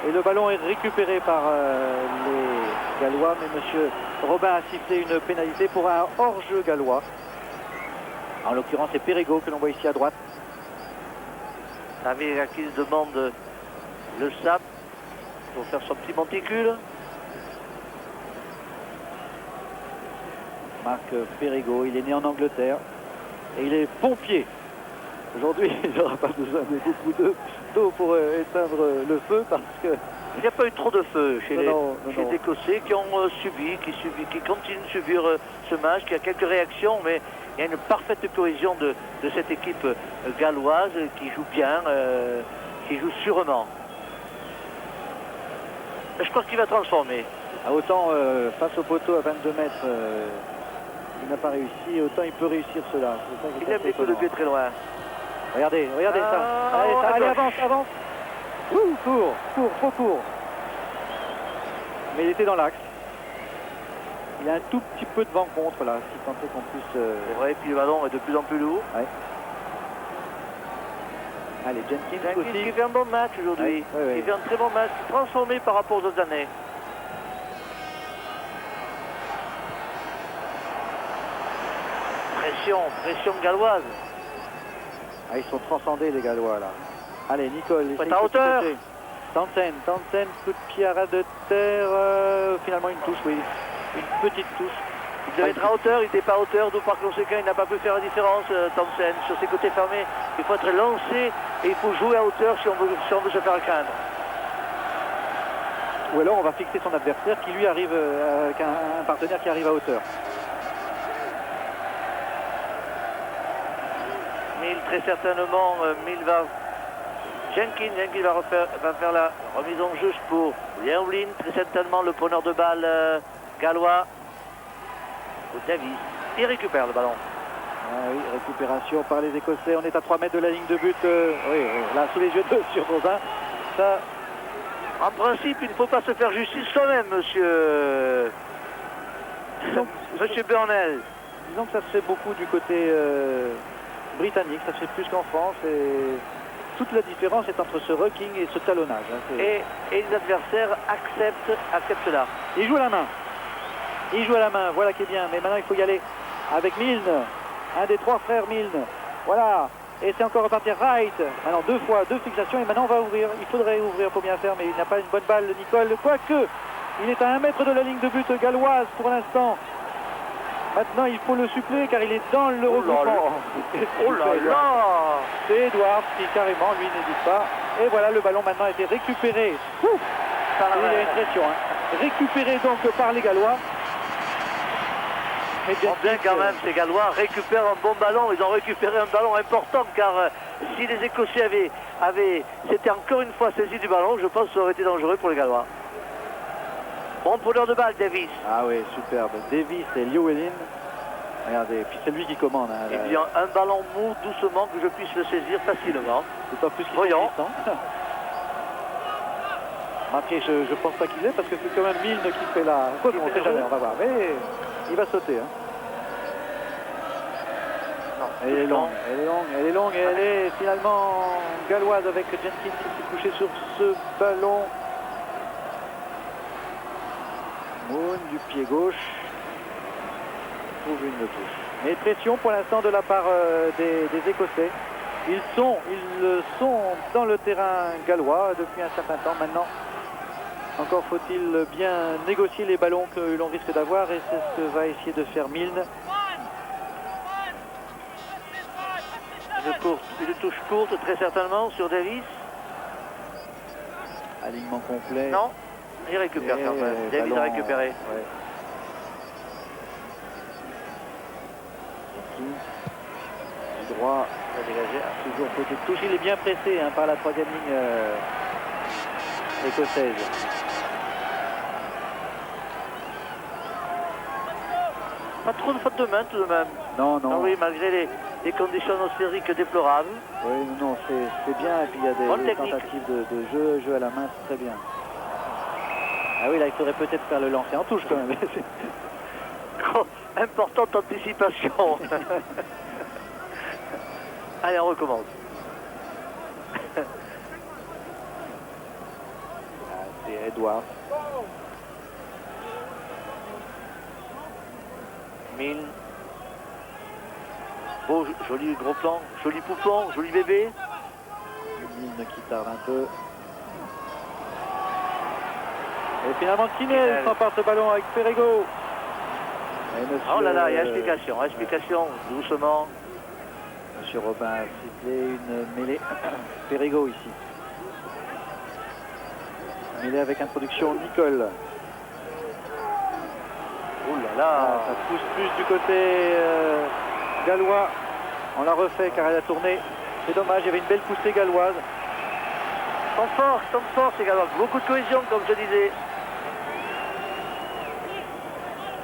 Et le ballon est récupéré par les Gallois, mais monsieur Robin a sifflé une pénalité pour un hors-jeu gallois. En l'occurrence, c'est Perego que l'on voit ici à droite. Navirakis demande le sap pour faire son petit monticule. Marc Perego, il est né en Angleterre et il est pompier. Aujourd'hui, il n'aura pas besoin de beaucoup d'eau pour éteindre le feu parce que... Il n'y a pas eu trop de feu chez les Écossais qui ont qui continuent de subir ce match, qui a quelques réactions, mais il y a une parfaite cohésion de cette équipe galloise qui joue bien, qui joue sûrement. Je crois qu'il va transformer. Autant face au poteau à 22 mètres, il n'a pas réussi, autant il peut réussir cela. Il aime les coups de pied très loin. Regardez ça. Allez, avance. Trop court. Mais il était dans l'axe. Il a un tout petit peu de vent contre là, si tant est qu'on puisse... C'est vrai, puis le ballon est de plus en plus lourd. Ouais. Allez, Jenkins aussi. Qui fait un bon match aujourd'hui. Il fait un très bon match, transformé par rapport aux autres années. pression galloise. Ah, ils sont transcendés les Gallois là. Allez, Nicole, Faut être à hauteur. Tansen, coup de pied à ras de terre, finalement une touche, oui. Une petite touche. Il devait être à hauteur, il n'était pas à hauteur, d'où par conséquent il n'a pas pu faire la différence, Thompson. Sur ses côtés fermés, il faut être lancé et il faut jouer à hauteur si on veut se faire craindre. Ou alors on va fixer son adversaire qui lui arrive avec un partenaire qui arrive à hauteur. Mill, très certainement, Mill va... Jenkins va faire la remise en jeu pour Liaoulin, très certainement le preneur de balle gallois. Davis, il récupère le ballon. Ah oui, récupération par les Écossais. On est à 3 mètres de la ligne de but. Oui, là, sous les yeux de sur Rosin. Ça... En principe, il ne faut pas se faire justice soi-même, monsieur Burnell. Disons que ça se fait beaucoup du côté britannique. Ça se fait plus qu'en France. Et toute la différence est entre ce rucking et ce talonnage. Hein, et les adversaires acceptent cela. Il joue à la main. Il joue à la main, voilà qui est bien. Mais maintenant, il faut y aller avec Milne, un des 3 frères Milne. Voilà. Et c'est encore reparti Wright. Maintenant, 2 fois, 2 fixations. Et maintenant, on va ouvrir. Il faudrait ouvrir pour bien faire, mais il n'a pas une bonne balle, Nicole. Quoique, il est à 1 mètre de la ligne de but galloise pour l'instant. Maintenant, il faut le suppléer car il est dans le regroupement. Oh là là! C'est Edwards qui, carrément, lui, n'hésite pas. Et voilà, le ballon maintenant a été récupéré. Il y a une pression. Hein. Récupéré donc par les Gallois. On bien quand même, ces Gallois récupèrent un bon ballon. Ils ont récupéré un ballon important car si les Écossais s'étaient encore une fois saisis du ballon, je pense que ça aurait été dangereux pour les Gallois. Bon preneur de balle, Davis. Ah oui, superbe. Davis et Llewellyn. Regardez, puis c'est lui qui commande. Hein, eh bien, un ballon mou, doucement, que je puisse le saisir facilement. C'est pas plus qu'il Voyons. Marqué, je pense pas qu'il l'est parce que c'est quand même Milne qui fait la... Quoi qu'on sait jamais, on va voir. Mais il va sauter. Hein. Non, elle est longue, et elle est finalement galloise avec Jenkins qui s'est couché sur ce ballon. Moon du pied gauche. Trouve une touche. Mais pression pour l'instant de la part des Écossais. Ils sont dans le terrain gallois depuis un certain temps maintenant. Encore faut-il bien négocier les ballons que l'on risque d'avoir et c'est ce que va essayer de faire Milne. Une touche courte très certainement sur Davis. Alignement complet. Non, il récupère quand même. Davis ballon, a récupéré. Ouais. Droit, toujours petite touche. Il est bien pressé hein, par la 3e ligne écossaise. Pas trop de fautes de main tout de même. Non, non. Ah oui, malgré les conditions atmosphériques déplorables. Oui, non, c'est bien. Et puis il y a des tentatives de jeu à la main, c'est très bien. Ah oui, là, il faudrait peut-être faire le lancer en touche quand même. Oh, importante anticipation. Allez, on recommence. C'est Edwards. Milne. Beau, joli gros plan, joli poupon, joli bébé. Milne qui tarde un peu. Et finalement, Kinel s'empare ce ballon avec Perego. Oh là là, il y a explication, doucement. Monsieur Robin a sifflé une mêlée. Perego ici. Mêlée avec introduction Nicole. Oh là là. Ah, ça pousse plus du côté gallois. On l'a refait car elle a tourné. C'est dommage, il y avait une belle poussée galloise. Sont forts ces Gallois. Beaucoup de cohésion comme je disais.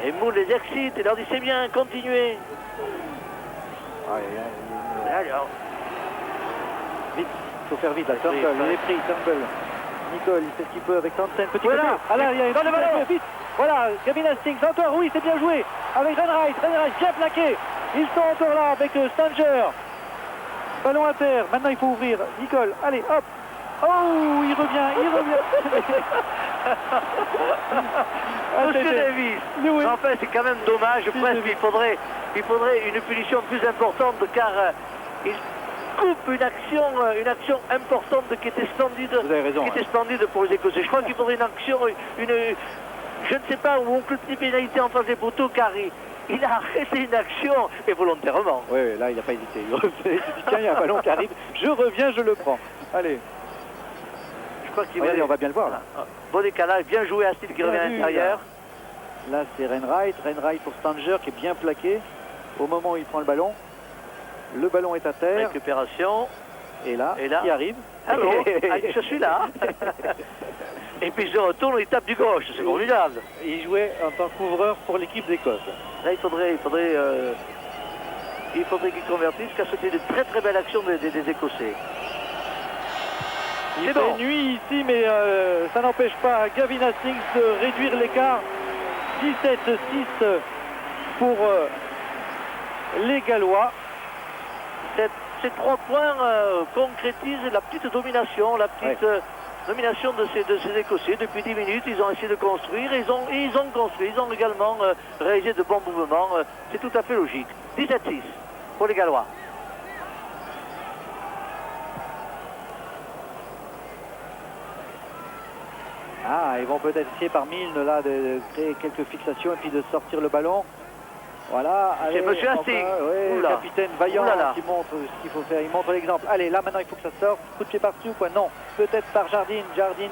Et Moon les excite et leur dit c'est bien, continuez. Alors. Vite, il faut faire vite là. Turnbull, il est pris, Turnbull. Nicole, il fait ce qu'il peut avec Tansen. Petit voilà. côté. Ah là, il y a une petite vite. Voilà, Gavin Hastings, encore, oui, c'est bien joué. Avec Renwright bien plaqué. Ils sont encore là avec Stanger. Ballon à terre, maintenant il faut ouvrir. Nicole, allez, hop. Oh, il revient. Monsieur Davis. Oui. Enfin, c'est quand même dommage. Presque, il faudrait une punition plus importante car il coupe une action importante qui était splendide. Vous avez raison. Qui était splendide pour les Écossais. Je crois qu'il faudrait une action, je ne sais pas, où on petite pénalité en face des poteaux car il a arrêté une action et volontairement. Oui, là, il n'a pas hésité. Il dit, tiens, il y a un ballon qui arrive. Je reviens, je le prends. Allez. Je crois qu'il On va bien le voir, là. Bon décalage, bien joué à Steele qui revient à l'intérieur. Là, c'est Renwright. Renwright pour Stanger qui est bien plaqué. Au moment où il prend le ballon est à terre. Récupération. Et là, qui arrive. Allô, je suis là. Et puis il se retourne, il tape du gauche, c'est formidable. Il jouait en tant qu'ouvreur pour l'équipe d'Écosse. Là, il faudrait qu'il convertisse, car c'était de très très belles actions des Écossais. Il C'est fait bon. nuit ici, mais ça n'empêche pas Gavin Hastings de réduire l'écart. 17-6 pour les Gallois. Ces 3 points concrétisent la petite domination, domination de ces Écossais. Depuis 10 minutes, ils ont essayé de construire, et ils ont construit, ils ont également réalisé de bons mouvements. C'est tout à fait logique. 17-6 pour les Gallois. Ah, ils vont peut-être essayer par Milne là de créer quelques fixations et puis de sortir le ballon. Voilà, allez, Monsieur Hastings. Oui, Oula. capitaine vaillant Oulala. qui montre ce qu'il faut faire, il montre l'exemple. Allez, là maintenant il faut que ça sorte. Coup de pied par-dessus ou quoi? Non, peut-être par Jardine. Jardine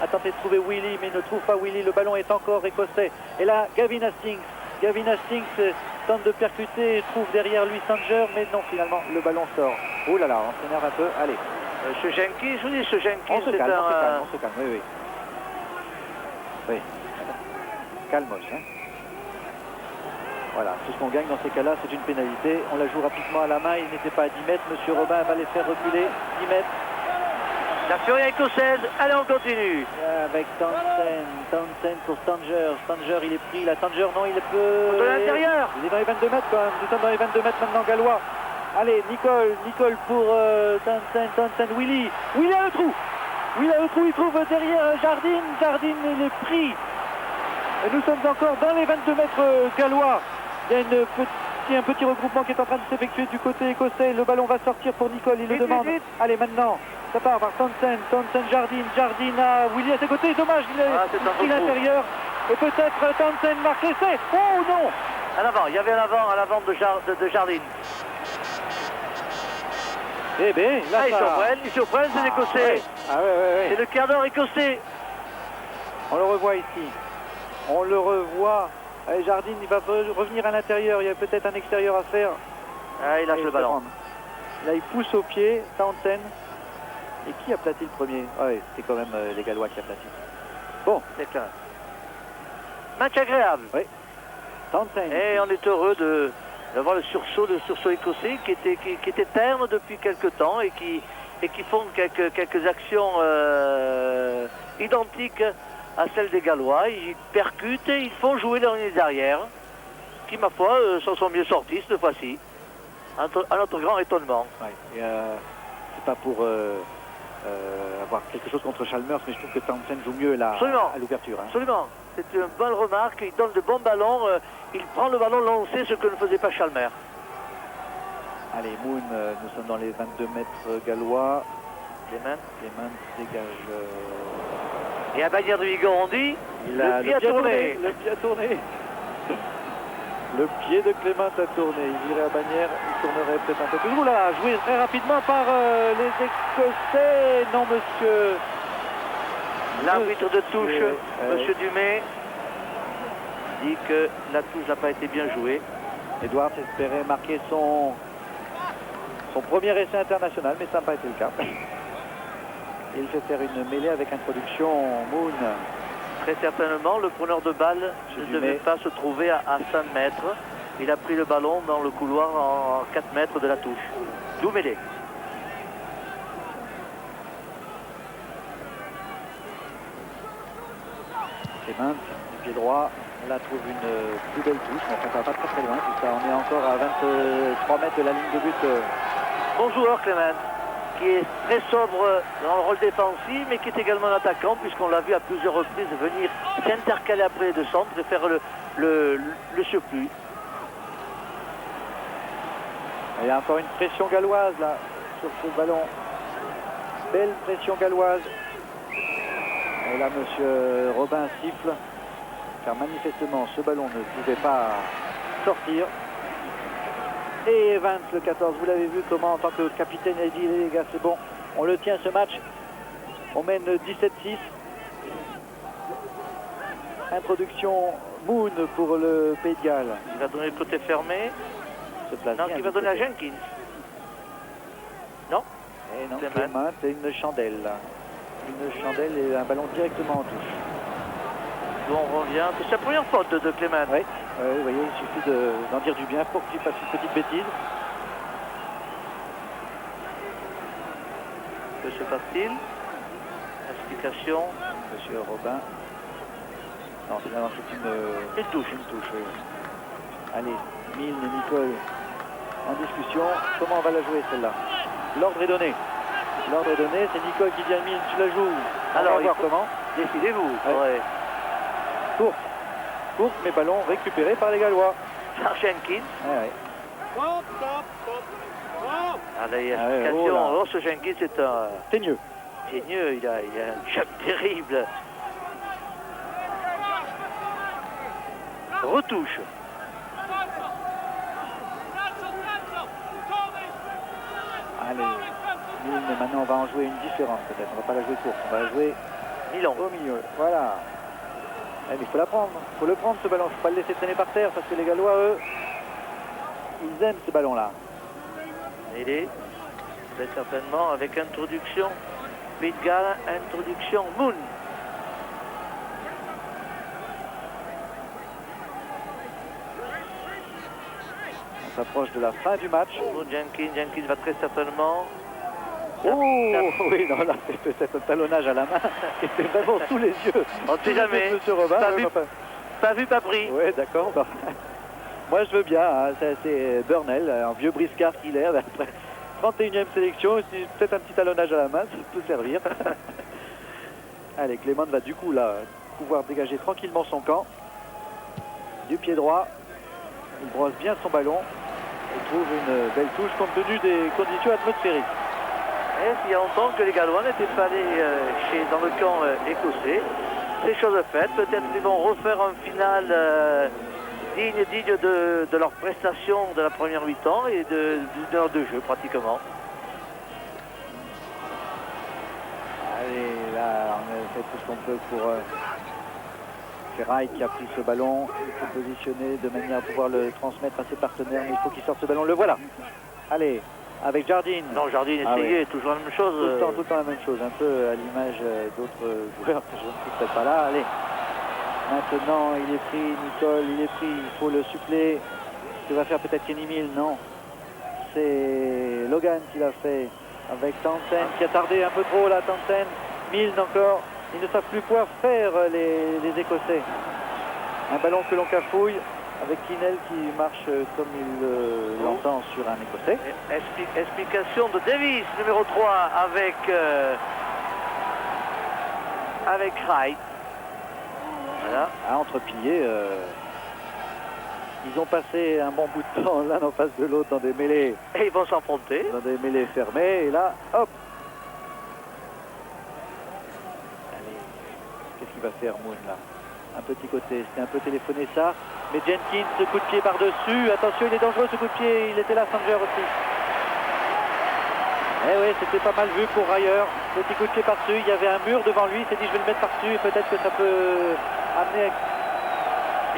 a tenté de trouver Willy, mais ne trouve pas Willy. Le ballon est encore écossais. Et là, Gavin Hastings. Gavin Hastings tente de percuter et trouve derrière lui Stanger, mais non, finalement, le ballon sort. Oh là là, on s'énerve un peu. Allez. Ce Jenkins, je vous dis, ce Jenkins, On se c'est calme, un... on se calme, oui. Oui. Calmos, hein. Voilà, tout ce qu'on gagne dans ces cas-là, c'est une pénalité. On la joue rapidement à la main, il n'était pas à 10 mètres. Monsieur Robin va les faire reculer. 10 mètres. La furie écossaise, allez, on continue. Avec Townsend pour Stanger. Stanger, il est pris. La Stanger, non, il peut... De l'intérieur. Il est dans les 22 mètres quand même. Nous sommes dans les 22 mètres maintenant, Gallois. Allez, Nicole pour Townsend. Willy a le trou. Il trouve derrière Jardine. Jardine, il est pris. Et nous sommes encore dans les 22 mètres gallois. Il y a un petit regroupement qui est en train de s'effectuer du côté écossais. Le ballon va sortir pour Nicole, il le Vite, demande. vite, vite. Allez, maintenant, ça part par Townsend, Jardine à Willy à ses côtés. Dommage, il c'est un a pris retrouve. l'intérieur. Et peut-être Townsend marque l'essai. Oh non! À l'avant, il y avait à l'avant de Jardine. Eh bien, là, Ils surprennent, c'est l'Écossais. Ouais. Ah ouais. C'est le quart d'heure écossais. On le revoit ici. On le revoit. Allez, Jardine, il va revenir à l'intérieur. Il y a peut-être un extérieur à faire. Ah, il lâche le ballon. Là, il pousse au pied, Townsend. Et qui a aplatit le premier? Ouais, c'est quand même les Gallois qui aplatissent. Bon, C'est clair. Match agréable. oui. Townsend. Et on est heureux d'avoir le sursaut écossais qui était terne depuis quelques temps et qui font quelques actions identiques à celles des Gallois. Ils percutent et ils font jouer leurs lignes arrière qui, ma foi, s'en sont mieux sortis cette fois-ci. À notre grand étonnement. Ouais. C'est pas pour avoir quelque chose contre Chalmers, mais je trouve que Townsend joue mieux là Absolument. à l'ouverture. Hein. Absolument. C'est une bonne remarque. Il donne de bons ballons. Il prend le ballon lancé, ce que ne faisait pas Chalmers. Allez, Moon, nous sommes dans les 22 mètres gallois. Clément. Clément dégage. Et à Bagnères de Vigo, on dit, Il a le pied a tourné. Le pied a tourné. Le pied de Clément a tourné. Il irait à Bagnères, il tournerait peut-être un peu plus. Ouh là là, joué très rapidement par les Écossais. Non, monsieur. L'arbitre de touche, Monsieur, Monsieur Dumais, dit que la touche n'a pas été bien jouée. Edwards espérait marquer son premier essai international, mais ça n'a pas été le cas. Il fait faire une mêlée avec introduction Moon. Très certainement, le preneur de balle ne Dumais. devait pas se trouver à 5 mètres. Il a pris le ballon dans le couloir en 4 mètres de la touche. D'où mêlée. Clément, du pied droit, là trouve une plus belle touche, mais enfin, ça va pas très loin tout ça. On est encore à 23 mètres de la ligne de but. Bon joueur, Clément. qui est très sobre dans le rôle défensif, mais qui est également un attaquant, puisqu'on l'a vu à plusieurs reprises venir s'intercaler après les deux centres et faire le surplus. Il y a encore une pression galloise là sur ce ballon. Belle pression galloise. Et là, monsieur Robin siffle, car manifestement ce ballon ne pouvait pas sortir. Et Evans, le 14, vous l'avez vu comment en tant que capitaine a dit, les gars, c'est bon, on le tient ce match. On mène 17-6. Introduction Moon pour le Pays de Galles. Il va donner le côté fermé. Non, il va donner à Jenkins. Non. Et non, Clément, c'est une chandelle. Une chandelle et un ballon directement en touche. Bon, on revient. C'est sa première faute de Clément. Oui, vous voyez, il suffit d'en dire du bien pour qu'il fasse une petite bêtise. Que se passe-t-il? Explication. Monsieur Robin. Non, finalement, c'est une touche. Une touche, oui. Allez, Milne et Nicole en discussion. Comment on va la jouer celle-là? L'ordre est donné. L'ordre est donné, c'est Nicole qui dit à Milne, tu la joues. Alors, on va voir comment. Décidez-vous. Ouais. Courte. Courte, mais ballon récupéré par les Gallois. Par Jenkins. Ouais. Allez, explication. Oh, ce Jenkins est un... Teigneux. Teigneux, il a un choc terrible. Retouche. Allez, Milne, maintenant on va en jouer une différente peut-être. On va pas la jouer courte, on va la jouer Milan. au milieu. Voilà. Mais il faut la prendre. Il faut le prendre ce ballon. Il ne faut pas le laisser traîner par terre parce que les Gallois, eux, ils aiment ce ballon-là. Il est très certainement avec introduction. Pays de Galles, introduction Moon. On s'approche de la fin du match. Jenkins va très certainement... Oh oui, non, là, c'est peut-être un talonnage à la main qui était vraiment sous les yeux. On ne sait jamais. Monsieur Robin, pas vu, pas pris. Oui, d'accord. Bah, moi, je veux bien. Hein, c'est Burnell, un vieux briscard qu'il est. Après 31e sélection, peut-être un petit talonnage à la main, ça peut servir. Allez, Clément va du coup là pouvoir dégager tranquillement son camp. Du pied droit. Il brosse bien son ballon. Il trouve une belle touche compte tenu des conditions atmosphériques. Et il y a longtemps que les Gallois n'étaient pas allés dans le camp écossais. C'est chose faite. Peut-être qu'ils vont refaire un final digne de leur prestation de la première mi-temps et d'une heure de jeu pratiquement. Allez, là, on a fait tout ce qu'on peut pour Ferraille qui a pris ce ballon. Il faut positionner de manière à pouvoir le transmettre à ses partenaires, mais il faut qu'il sorte ce ballon. Le voilà. Allez, avec Jardine. Non, Jardine essayait, toujours la même chose. Tout le temps la même chose, un peu à l'image d'autres joueurs que je ne suis peut-être pas là. Allez, maintenant il est pris, Nicole, il est pris, il faut le suppléer. Ce que va faire peut-être Kenny Milne, non. C'est Logan qui l'a fait avec Townsend qui a tardé un peu trop là, Townsend. Milne encore, ils ne savent plus quoi faire les Écossais. Un ballon que l'on cafouille. Avec Kinel qui marche comme il l'entend sur un Écossais. Explication de Davis, numéro 3, avec Wright. Voilà. Entre piliers, ils ont passé un bon bout de temps l'un en face de l'autre dans des mêlées. Et ils vont s'affronter. Dans des mêlées fermées. Et là, hop. Allez, qu'est-ce qu'il va faire Moon là? Un petit côté, c'était un peu téléphoné ça. Mais Jenkins, ce coup de pied par-dessus. Attention, il est dangereux ce coup de pied. Il était là, Sanger aussi. Eh oui, c'était pas mal vu pour Ryer. Petit coup de pied par-dessus. Il y avait un mur devant lui. Il s'est dit, je vais le mettre par-dessus. Et peut-être que ça peut amener,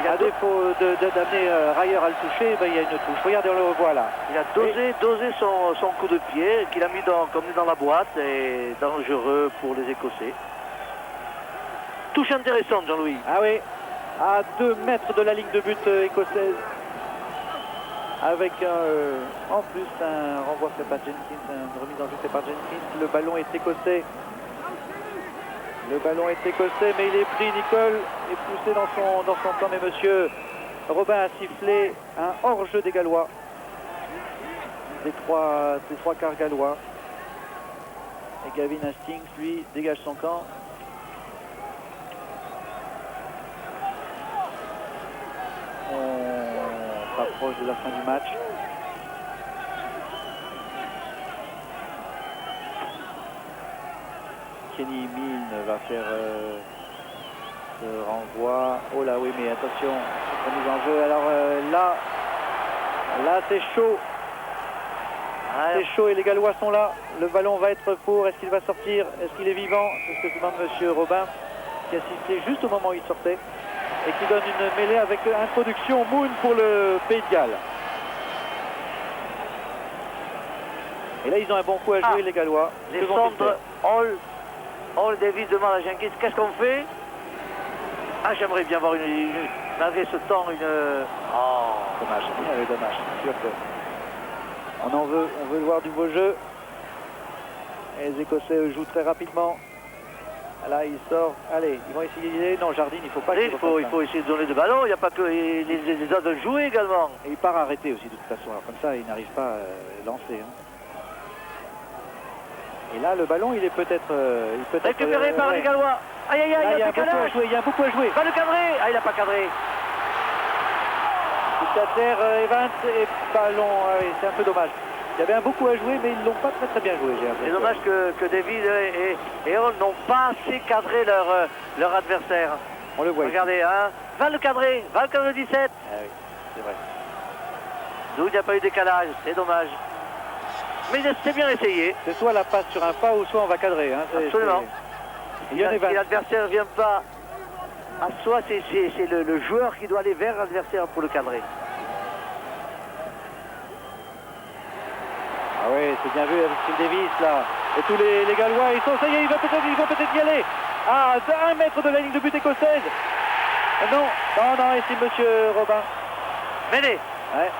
à défaut d'amener Ryer à le toucher, ben, il y a une touche. Regardez, on le revoit là. Il a dosé son coup de pied qu'il a mis comme dans la boîte et dangereux pour les Écossais. Touche intéressante, Jean-Louis. Ah oui, à 2 mètres de la ligne de but écossaise. Avec en plus un renvoi fait par Jenkins, une remise en jeu fait par Jenkins. Le ballon est écossais. Le ballon est écossais, mais il est pris. Nicole est poussé dans son camp. Mais monsieur Robin a sifflé un hors-jeu des Gallois. Des trois quarts gallois. Et Gavin Hastings, lui, dégage son camp. On s'approche de la fin du match. Kenny Milne va faire ce renvoi. Oh là, oui, mais attention, remise en jeu. Alors là c'est chaud. C'est chaud et les Gallois sont là. Le ballon va être pour. Est-ce qu'il va sortir? Est-ce qu'il est vivant? C'est ce que demande Monsieur Robin, qui assistait juste au moment où il sortait et qui donne une mêlée avec introduction Moon pour le Pays de Galles. Et là, ils ont un bon coup à jouer, les Gallois. Les centres, Hall Davis demande à Jenkins, qu'est-ce qu'on fait? Ah, j'aimerais bien voir malgré ce temps, Oh, dommage, dommage. C'est sûr que on veut voir du beau jeu. Et les Écossais jouent très rapidement. Là, il sort. Allez, ils vont essayer. Non, Jardine, il faut pas. Il faut essayer de donner de ballon. Il n'y a pas que les autres de jouer également. Et il part arrêter aussi de toute façon. Alors, comme ça, il n'arrive pas à lancer. Hein. Et là, le ballon, il est peut-être. Récupéré par les Gallois. Aïe, aïe, aïe, il y a beaucoup à jouer. Va le cadrer. Ah, il n'a pas cadré. Tout à terre, Evans et ballon. Ah, oui, c'est un peu dommage. Il y avait un beaucoup à jouer, mais ils ne l'ont pas très bien joué. C'est dommage que David et Hall n'ont pas assez cadré leur adversaire. On le voit. Regardez, ici. hein. Va le cadrer 17. Ah oui, c'est vrai. D'où il n'y a pas eu de décalage, c'est dommage. Mais c'est bien essayé. C'est soit la passe sur un pas ou soit on va cadrer. Hein. Absolument. Si l'adversaire ne vient pas à soi, c'est le joueur qui doit aller vers l'adversaire pour le cadrer. Ah oui, c'est bien vu avec Phil Davis là. Et tous les Gallois, ça y est, ils vont peut-être y aller. À 1 mètre de la ligne de but écossaise. Non, et c'est Monsieur Robin. Mêlée. Ouais,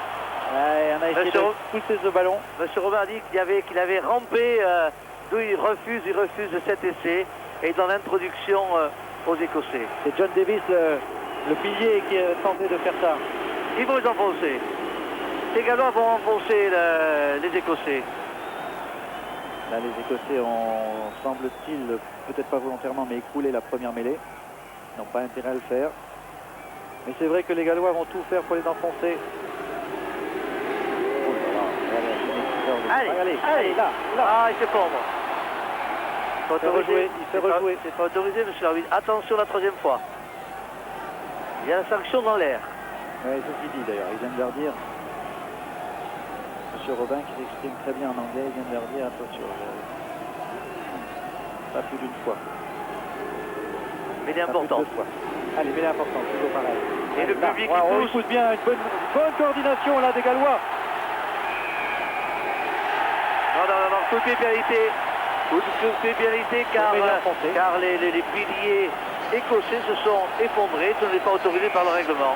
on a essayé de pousser ce ballon. Monsieur Robin a dit qu'il avait rampé, d'où il refuse cet essai et dans l'introduction aux Écossais. C'est John Davis, le pilier, qui a tenté de faire ça. Ils vont les enfoncer. Les Gallois vont enfoncer les Écossais. Là, les Écossais ont, semble-t-il, peut-être pas volontairement, mais écroulé la première mêlée. Ils n'ont pas intérêt à le faire. Mais c'est vrai que les Gallois vont tout faire pour les enfoncer. Allez, là. Ah, il s'effondre. Il fait rejouer. C'est pas autorisé, monsieur l'arbitre. Attention la troisième fois. Il y a la sanction dans l'air. Oui, ceci dit d'ailleurs, il vient de leur dire. Monsieur Robin qui s'exprime très bien en anglais, il vient de leur dire attention. Pas plus d'une fois. Mais il est important. Allez, mais il est important, toujours pareil. Et le public il pousse bien, une bonne coordination là des Gallois. Non, coup de pied pénalité car les piliers écossais se sont effondrés, ce n'est pas autorisé par le règlement.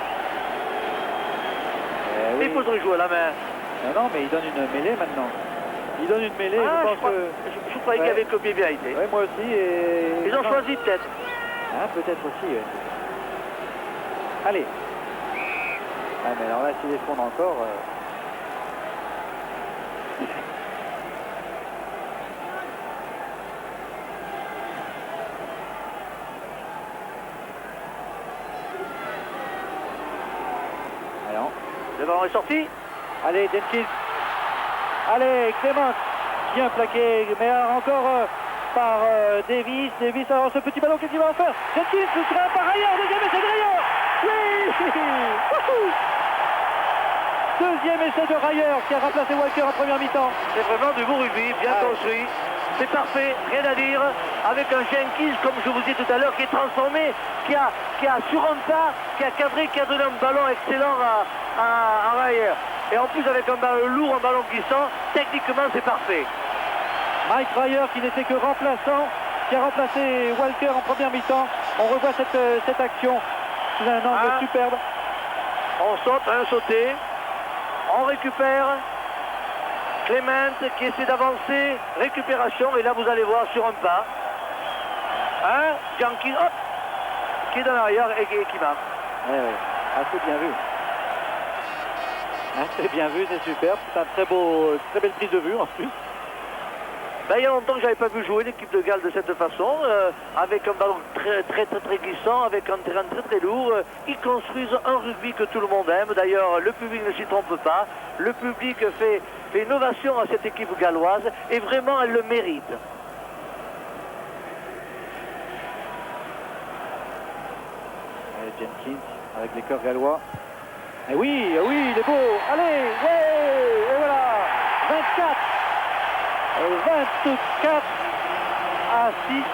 Oui. Il faudrait jouer à la main. Non, mais il donne une mêlée maintenant. Je croyais qu'il y avait coup de pied pénalité. Oui, moi aussi. Ils ont choisi peut-être. Ah, peut-être aussi, oui. Allez. Ah, mais alors là, s'il effondre encore... Le ballon est sorti. Allez, Jenkins. Allez, Clément. Bien plaqué, mais encore par Davis. Davis, alors ce petit ballon, qu'est-ce qu'il va en faire? Jenkins, ce sera par ailleurs. Deuxième essai de Rayer. Oui. Deuxième essai de Rayer qui a remplacé Walker en première mi-temps. C'est vraiment du beau rugby, bien construit. C'est parfait, rien à dire. Avec un Jenkins, comme je vous disais tout à l'heure, qui est transformé, qui a sur un pas, qui a cadré, qui a donné un ballon excellent à Rayer. Et en plus avec un ballon lourd, un ballon glissant, techniquement c'est parfait. Mike Rayer qui n'était que remplaçant, qui a remplacé Walker en première mi-temps. On revoit cette action sous un angle superbe. On saute, sauté. On récupère. Clément qui essaie d'avancer, récupération, et là vous allez voir sur un pas. Jenkins, qui est dans l'arrière et qui marque. Oui, assez bien vu. Assez bien vu, c'est superbe. C'est un très belle prise de vue en plus. Ben, il y a longtemps que je n'avais pas vu jouer l'équipe de Galles de cette façon, avec un ballon très glissant, avec un terrain très lourd. Ils construisent un rugby que tout le monde aime. D'ailleurs, le public ne s'y trompe pas. Le public fait une ovation à cette équipe galloise et vraiment elle le mérite. Allez, Jenkins avec les cœurs gallois. Et oui, il est beau. Allez, ouais, et voilà, 24 à 6.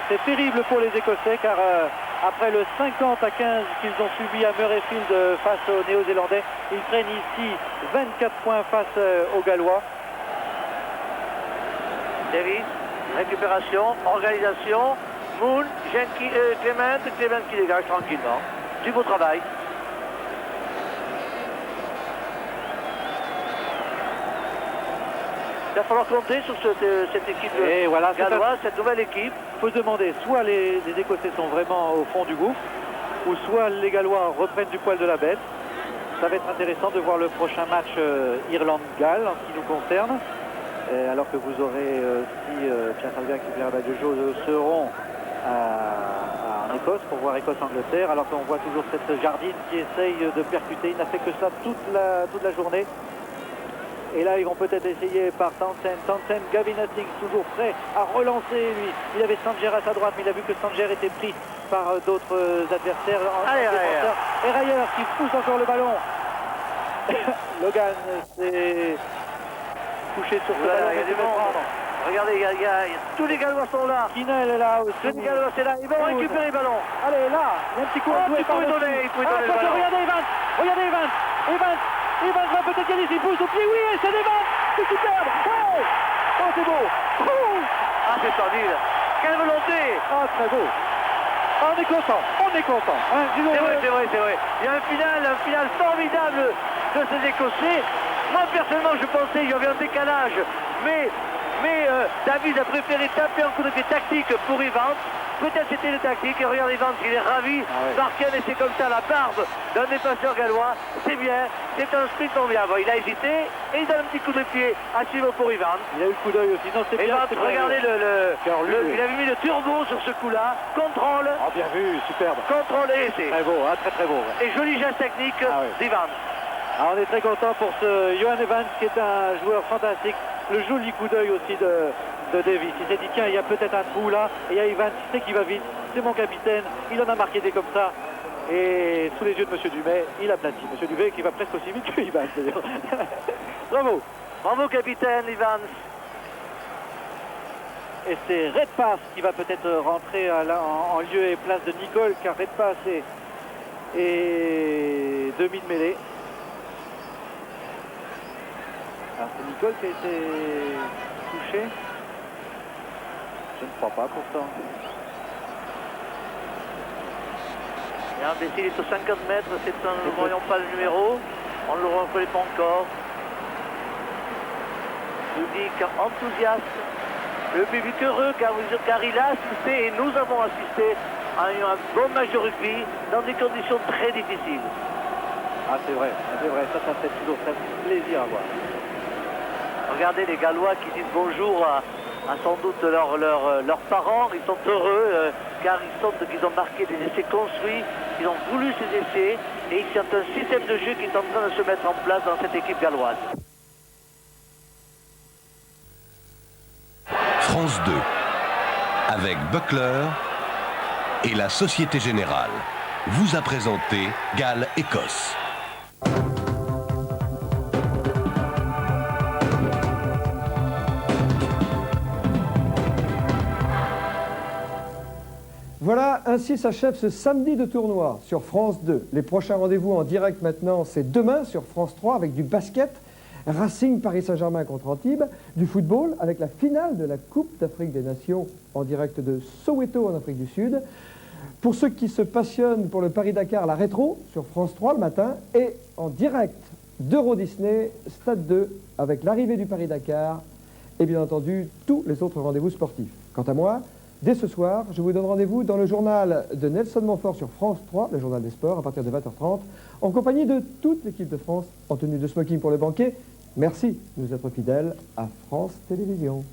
C'est terrible pour les Écossais car après le 50 à 15 qu'ils ont subi à Murrayfield face aux Néo-Zélandais, ils prennent ici 24 points face aux Gallois. Davis, récupération, organisation, Moon, Clément qui dégage tranquillement. Du beau travail. Il va falloir compter sur cette équipe Et voilà, galloise, cette nouvelle équipe. Il faut se demander, soit les Écossais sont vraiment au fond du gouffre, ou soit les Gallois reprennent du poil de la bête. Ça va être intéressant de voir le prochain match Irlande-Galles en ce qui nous concerne. Alors que vous aurez, si Pierre Salvac et Pierre Badgejo seront en Écosse pour voir Écosse-Angleterre, alors qu'on voit toujours cette Jardine qui essaye de percuter. Il n'a fait que ça toute la journée. Et là, ils vont peut-être essayer par Townsend, Gavin Hastings, toujours prêt à relancer, lui. Il avait Sanger à sa droite, mais il a vu que Sanger était pris par d'autres adversaires. Et Rayer qui pousse encore le ballon. Logan s'est couché sur ce ballon. Il y a du monde. Regardez, tous les Gallois sont là. Kinel est là aussi. Tous les Gallois, c'est là. Ils vont récupérer le ballon. Allez, là, il y a un petit coup. Il faut lui donner le ballon. Regardez Evans va peut-être gagner, il pousse au pied, oui, c'est Evans, c'est superbe, ouais. Oh, c'est beau, Ah, c'est splendide. Quelle volonté. Ah, très beau. Ah, on est content, hein, c'est vrai. Il y a un final formidable de ces Écossais. Moi, personnellement, je pensais qu'il y avait un décalage, mais David a préféré taper un coup de pied tactique pour Evans. Peut-être c'était le tactique, et regardez Evans, il est ravi. Marken, et c'est comme ça la barbe d'un défenseur gallois. C'est bien, c'est un sprint en bien. Bon, il a hésité et il donne un petit coup de pied à suivre pour Evans. Il a eu le coup d'œil aussi, non, c'est bien. Evans, regardez il avait mis le turbo sur ce coup-là. Contrôle. Ah, bien vu, superbe. Contrôle et essai. Très beau, hein, très beau. Ouais. Et joli geste technique d'Evans. Alors, on est très content pour ce Johan Evans qui est un joueur fantastique. Le joli coup d'œil aussi de Davis. Il s'est dit tiens, il y a peut-être un trou là, et il y a Evans, il sait qu'il va vite, c'est mon capitaine, il en a marqué des comme ça, et sous les yeux de M. Dumais, il aplatit. M. Dumais qui va presque aussi vite que Evans d'ailleurs. Bravo capitaine Evans. Et c'est Redpath qui va peut-être rentrer en lieu et place de Nicole, car Redpath est demi de mêlée. Alors c'est Nicole qui a été touché. Je ne crois pas pourtant. Et Imbécile est aux 50 mètres, nous ne voyons pas le numéro, on ne le reconnaît pas encore. Public enthousiaste, le public heureux car il a assisté et nous avons assisté à un bon match de rugby dans des conditions très difficiles. Ah c'est vrai, ça fait toujours très plaisir à voir. Regardez les Gallois qui disent bonjour à sans doute leurs parents. Ils sont heureux car ils sentent qu'ils ont marqué des essais construits, ils ont voulu ces essais et il y a un système de jeu qui est en train de se mettre en place dans cette équipe galloise. France 2, avec Buckler et la Société Générale, vous a présenté Galles-Écosse. Voilà, ainsi s'achève ce samedi de tournoi sur France 2. Les prochains rendez-vous en direct maintenant, c'est demain sur France 3 avec du basket, Racing Paris Saint-Germain contre Antibes, du football avec la finale de la Coupe d'Afrique des Nations en direct de Soweto en Afrique du Sud. Pour ceux qui se passionnent pour le Paris-Dakar, la rétro sur France 3 le matin et en direct d'Euro Disney, Stade 2 avec l'arrivée du Paris-Dakar et bien entendu tous les autres rendez-vous sportifs. Quant à moi, dès ce soir, je vous donne rendez-vous dans le journal de Nelson Montfort sur France 3, le journal des sports, à partir de 20h30, en compagnie de toute l'équipe de France, en tenue de smoking pour le banquet, Merci de nous être fidèles à France Télévisions.